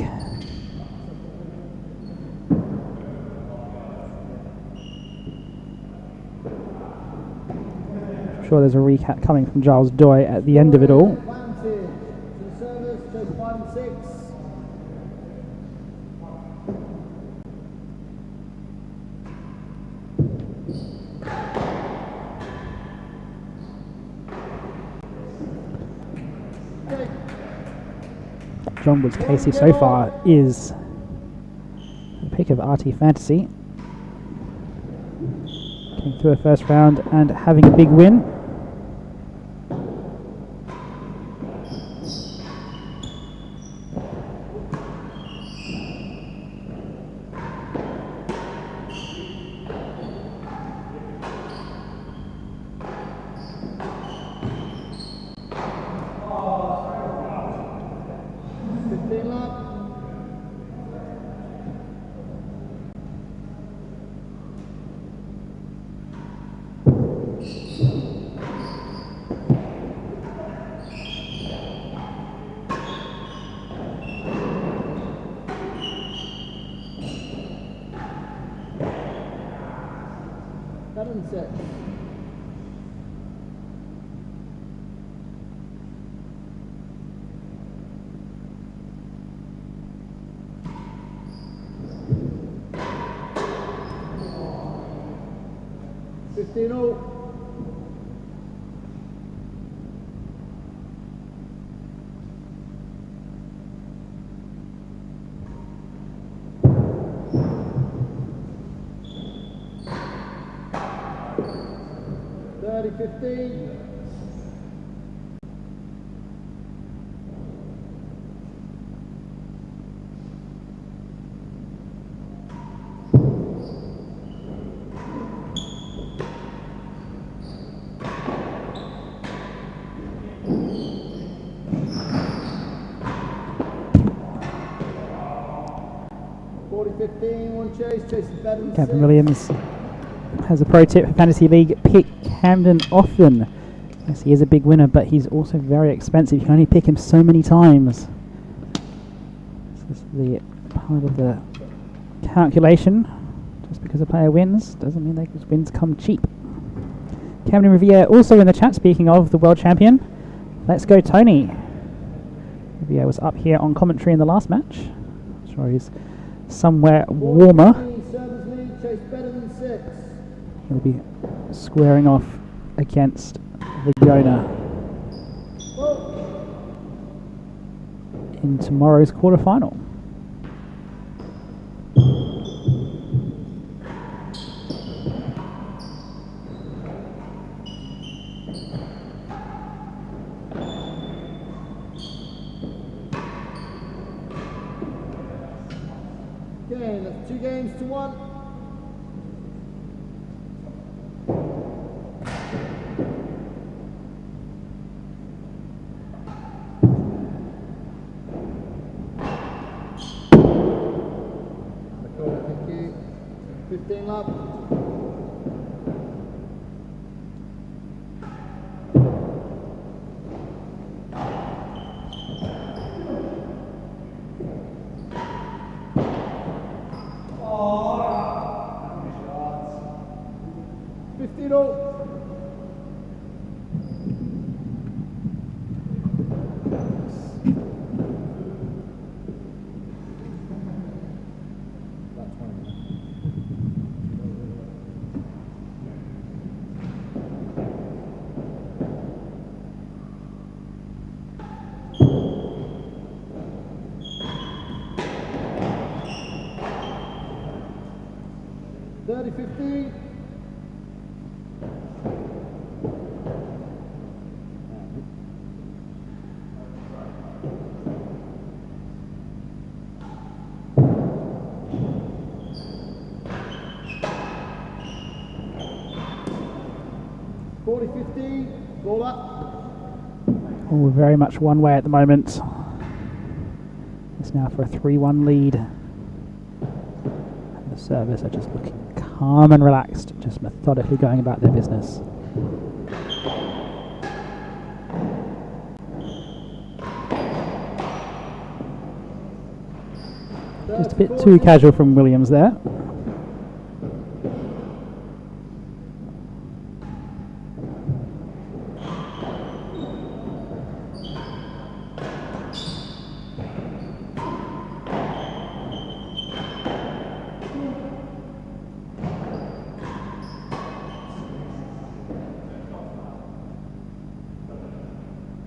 I'm sure there's a recap coming from Giles Doy at the end of it all. John Wood's Casey so far is a pick of RT Fantasy. Getting through a first round and having a big win. Captain Williams has a pro tip for Fantasy League: pick Camden often. Yes, he is a big winner, but he's also very expensive. You can only pick him so many times. This is the part of the calculation. Just because a player wins doesn't mean those wins come cheap. Camden Riviere also in the chat, speaking of the world champion. Let's go, Tony. Riviere was up here on commentary in the last match. I'm sure he's somewhere warmer. He'll be squaring off against the Yona in tomorrow's quarterfinal. Okay, that's 2 games to 1. Thank you. 15 lap. 40-50, ball up. Oh, very much one way at the moment. It's now for a 3-1 lead. And the servers are just looking calm and relaxed, just methodically going about their business. Just a bit too casual from Williams there.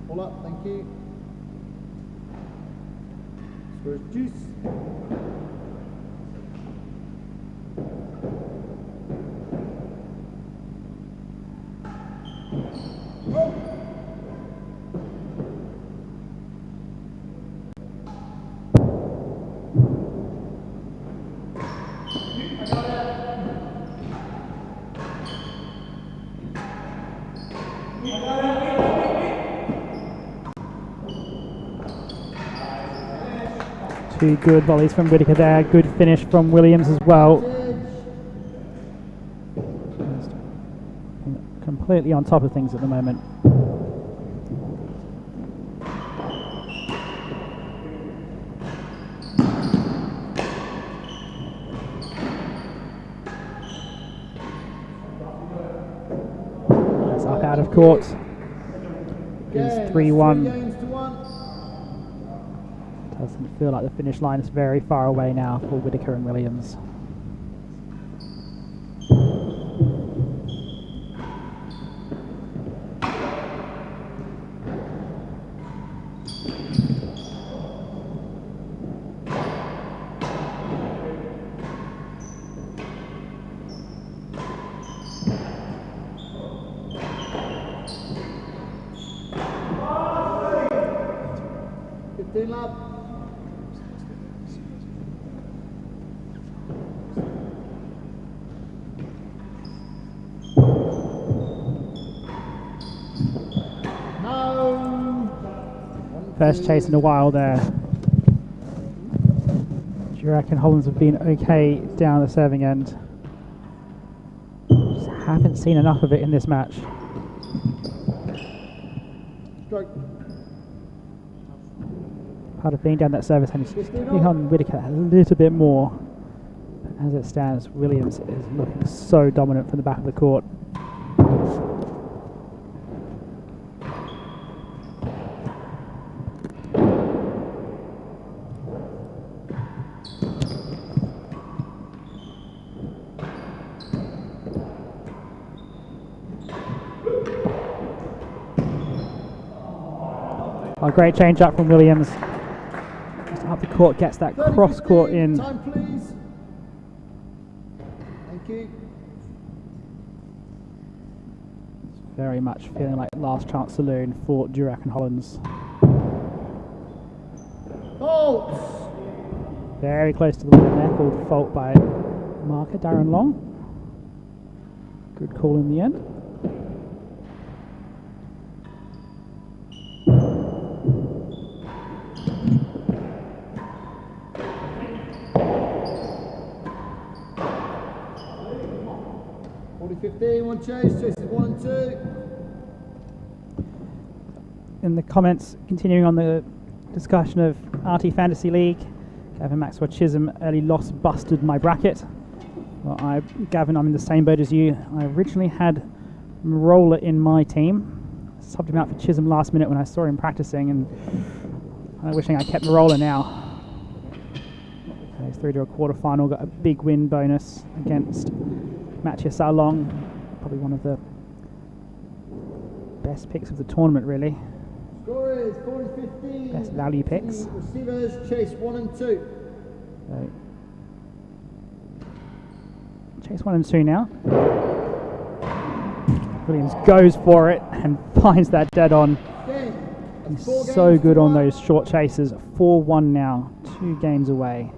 Ball up, thank you. Spurs juice. Two good volleys from Whitaker there. Good finish from Williams as well. Completely on top of things at the moment. That's up out of court. It's 3-1. Doesn't feel like the finish line is very far away now for Whitaker and Williams. Lap. First chase in a while there. Durack and Hollins have been okay down the serving end. Just haven't seen enough of it in this match. Stroke. Part of being down that service end is hitting on Whitaker a little bit more. But as it stands, Williams is looking so dominant from the back of the court. A great change up from Williams. Just up the court, gets that cross court in. Time, please. Thank you. It's very much feeling like last chance saloon for Durack and Hollins. Fault. Very close to the winner there, called fault by marker Darren Long. Good call in the end. One chase, chases 1 and 2. In the comments, continuing on the discussion of RT Fantasy League, Gavin Maxwell Chisholm, early loss busted my bracket. Well, Gavin, I'm in the same boat as you. I originally had Roller in my team. Subbed him out for Chisholm last minute when I saw him practicing, and I'm wishing I kept Roller now. So he's through to a quarter-final, got a big win bonus against Mathieu Salong. Probably one of the best picks of the tournament, really. Score is 40-15. Best value picks. Receivers chase 1 and 2. So, chase 1 and 2 now. Williams goes for it and finds that dead on. He's so good on those short chases. 4-1 now, 2 games away.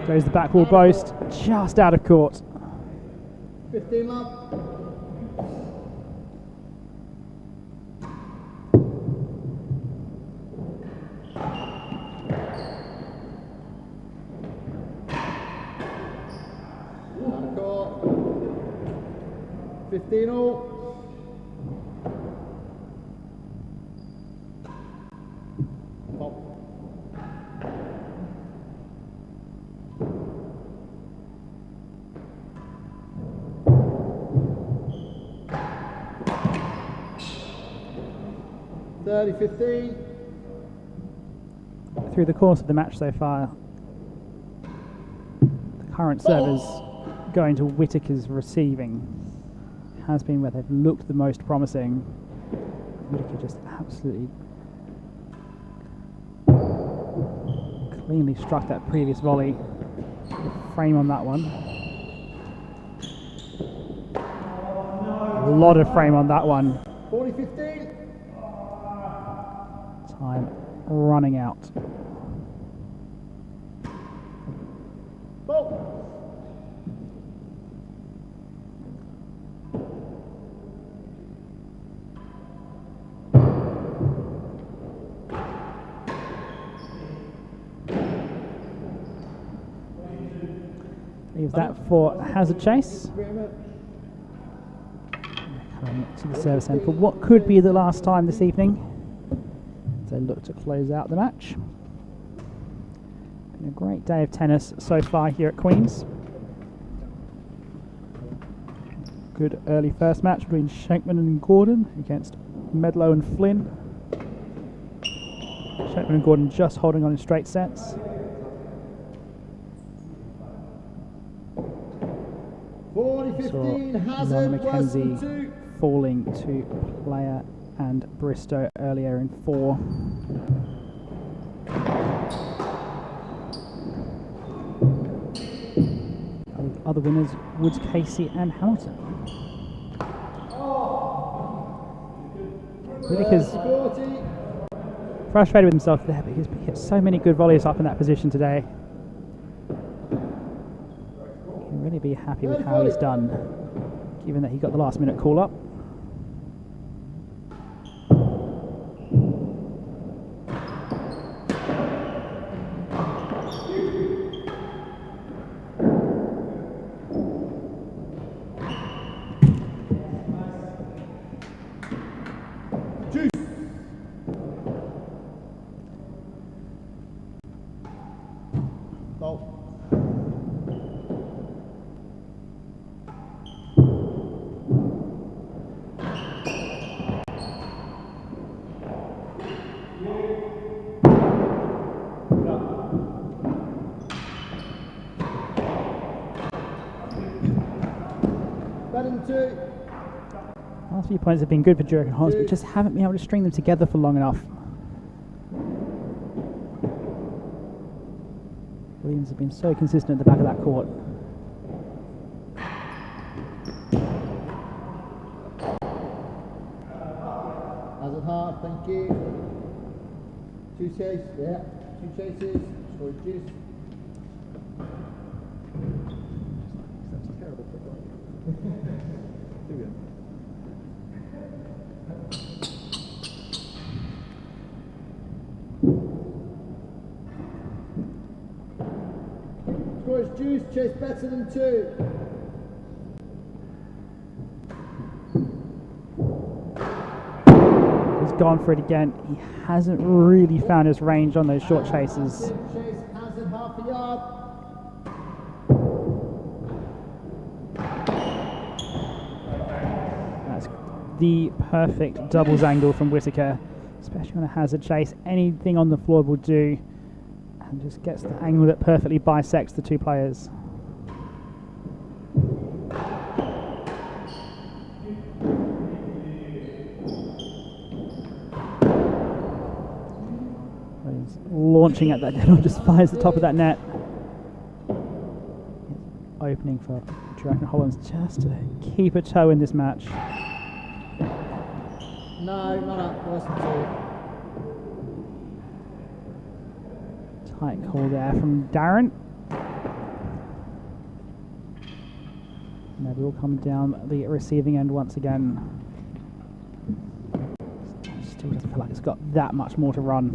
Goes the backwall boast, just out of court. 15 love. Out of court. 15 all. Pop. $30-15. Through the course of the match so far, the current servers going to Whitaker's receiving has been where they've looked the most promising. Whitaker just absolutely cleanly struck that previous volley. The frame on that one. A lot of frame on that one. 40-15. Time running out. Ball. Leaves that for Hazard Chase. Coming to the service end for what could be the last time this evening. They look to close out the match. Been a great day of tennis so far here at Queen's. Good early first match between Shankman and Gordon against Medlow and Flynn. Shankman and Gordon just holding on in straight sets. 40-15. Hazard. Long Worse than Mackenzie 2. falling to Player and Bristow earlier in 4. Other winners, Woods, Casey and Hamilton. Whitaker's frustrated with himself there, but he's hit so many good volleys up in that position today. He can really be happy with how he's done, given that he got the last minute call up. Last few points have been good for Durack and Hollins, but just haven't been able to string them together for long enough. Williams have been so consistent at the back of that court. Hazard half, thank you. 2 chases, yeah. 2 chases. Score juice. That's a terrible pick, right? Score is juice, chase better than 2. He's gone for it again. He hasn't really found his range on those short chases. Chase Hazard half a yard. That's the perfect doubles angle from Whitaker, especially on a Hazard chase. Anything on the floor will do, and just gets the angle that perfectly bisects the two players. He's launching at that net, just fires the top of that net. Opening for Durack and Hollins just to keep a toe in this match. No, not up. Worse than 2. Tight call there from Darren. Maybe we'll come down the receiving end once again. Still doesn't feel like it's got that much more to run.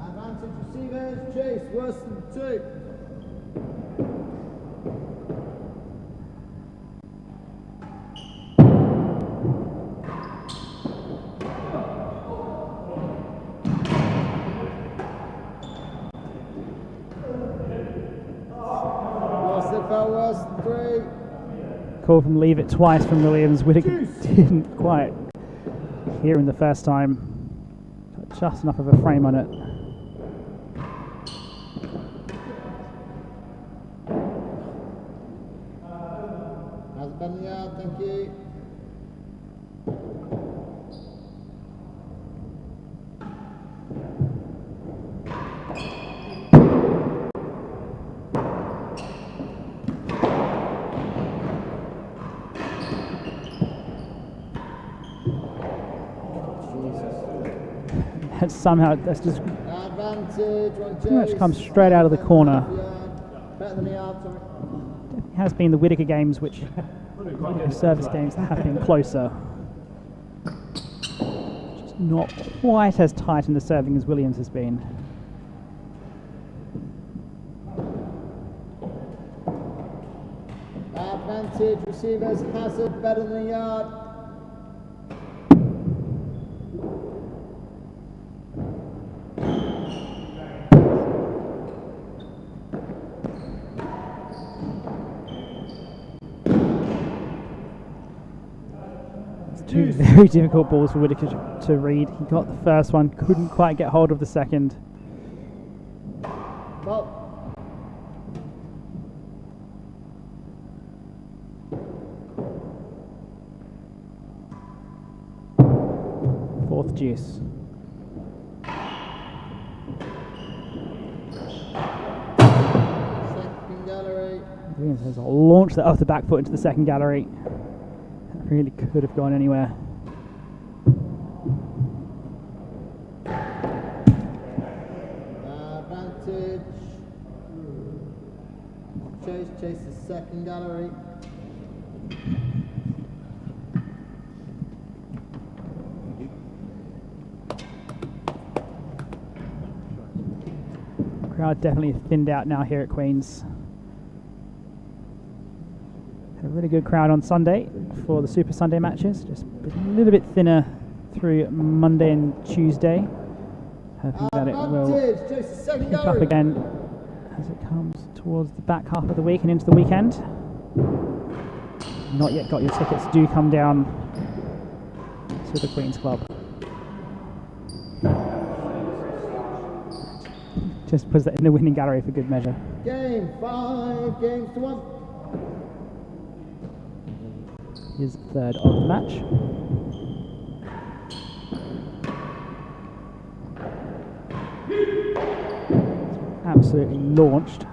Advantage receivers, chase, worse than 2. Call from leave it twice from Williams. Whitaker didn't quite hear him the first time. Got just enough of a frame on it. Has been the yard, thank you. Somehow that's just advantage, pretty much comes straight out of the corner. Better than the yard, sorry. Definitely has been the Whitaker games, which service games that have been closer. Just not quite as tight in the serving as Williams has been. Advantage, receivers, Hazard, better than the yard. Two very difficult balls for Whitaker to read. He got the first one, couldn't quite get hold of the second. Well. Fourth deuce. Second gallery. Williams has launched that off the back foot into the second gallery. Really could have gone anywhere. Advantage. Chase the second gallery. Crowd definitely thinned out now here at Queen's. A really good crowd on Sunday for the Super Sunday matches. Just a little bit thinner through Monday and Tuesday. Hoping that it will pick up again as it comes towards the back half of the week and into the weekend. Not yet got your tickets, do come down to the Queen's Club. Just puts that in the winning gallery for good measure. Game 5 games to 1. His third of the match. Absolutely launched.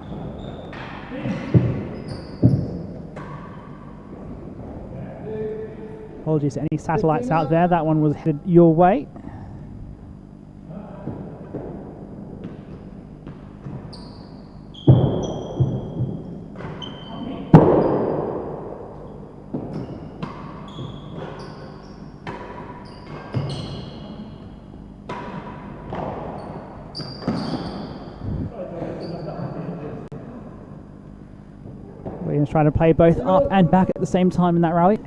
Apologies to any satellites out there, that one was headed your way. Williams trying to play both up and back at the same time in that rally.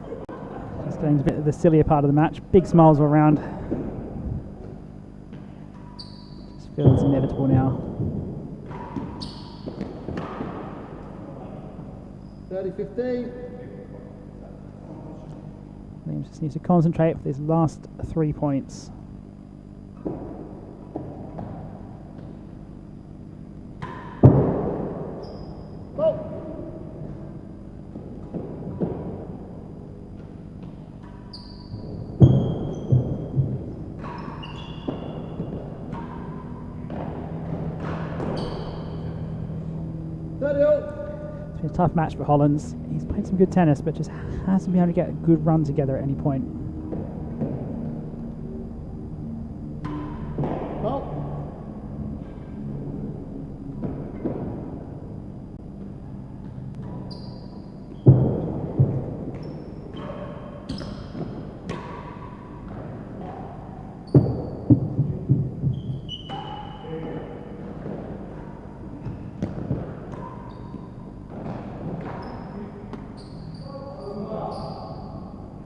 Just getting a bit of the sillier part of the match. Big smiles all around. Just feels inevitable now. 30-15. Williams just needs to concentrate for his last 3 points. It's been a tough match for Hollins. He's played some good tennis, but just hasn't been able to get a good run together at any point.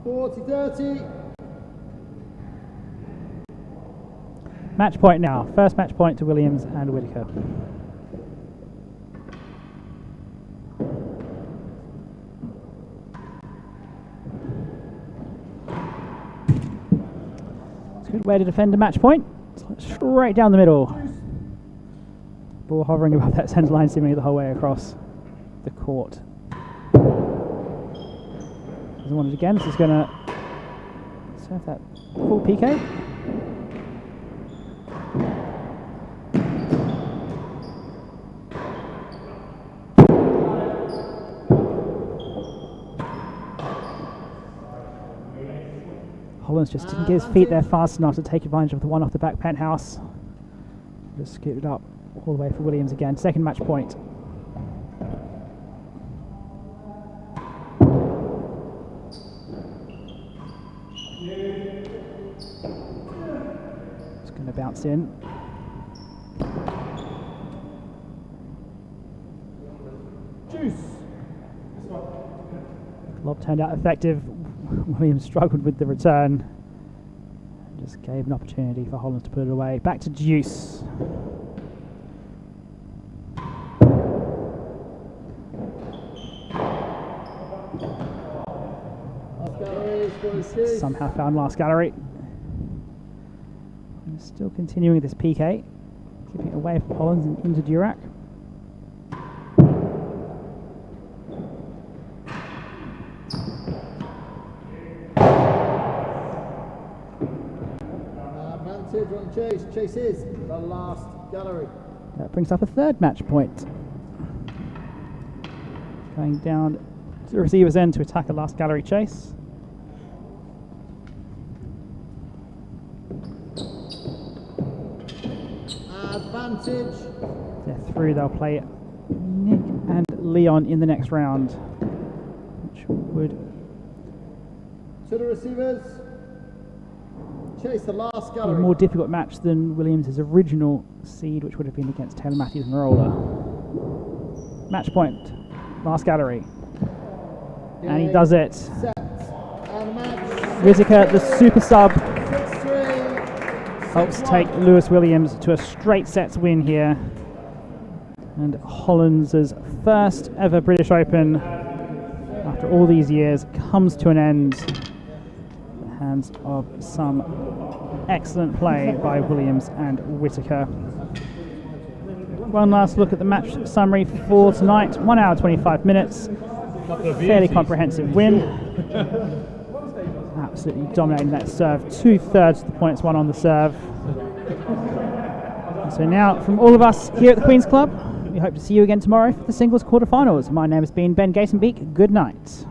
40-30. Match point now. First match point to Williams and Whitaker. It's a good way to defend a match point. Straight down the middle. Ball hovering above that centre line seemingly the whole way across the court. Doesn't want it again. This is going to serve that full PK. Hollins just didn't get his feet there fast enough to take advantage of the one off the back penthouse. Just scooted up all the way for Williams again. Second match point. It's going to bounce in. Juice. Lob turned out effective. Williams struggled with the return. Just gave an opportunity for Hollins to put it away. Back to deuce. Somehow found last gallery. And still continuing this PK. Keeping it away from Hollins and into Durack. Advantage on Chase. Chase is the last gallery. That brings up a third match point. Going down to the receiver's end to attack a last gallery chase. Advantage. They're through. They'll play Nick and Leon in the next round, which would To the receivers. Chase the last be a gallery. more difficult match than Williams' original seed, which would have been against Taylor Matthews and Roller. Match point, last gallery, and he does it. Set. And match. Whitaker, the super sub, 6-3. helps take Lewis Williams to a straight sets win here. And Hollins' first ever British Open, after all these years, comes to an end at the hands of some excellent play by Williams and Whitaker. One last look at the match summary for tonight. 1 hour 25 minutes. Fairly comprehensive win. Absolutely dominating that serve. 2/3 of the points won on the serve. So now, from all of us here at the Queen's Club, we hope to see you again tomorrow for the singles quarterfinals. My name has been Ben Gatenbeek. Good night.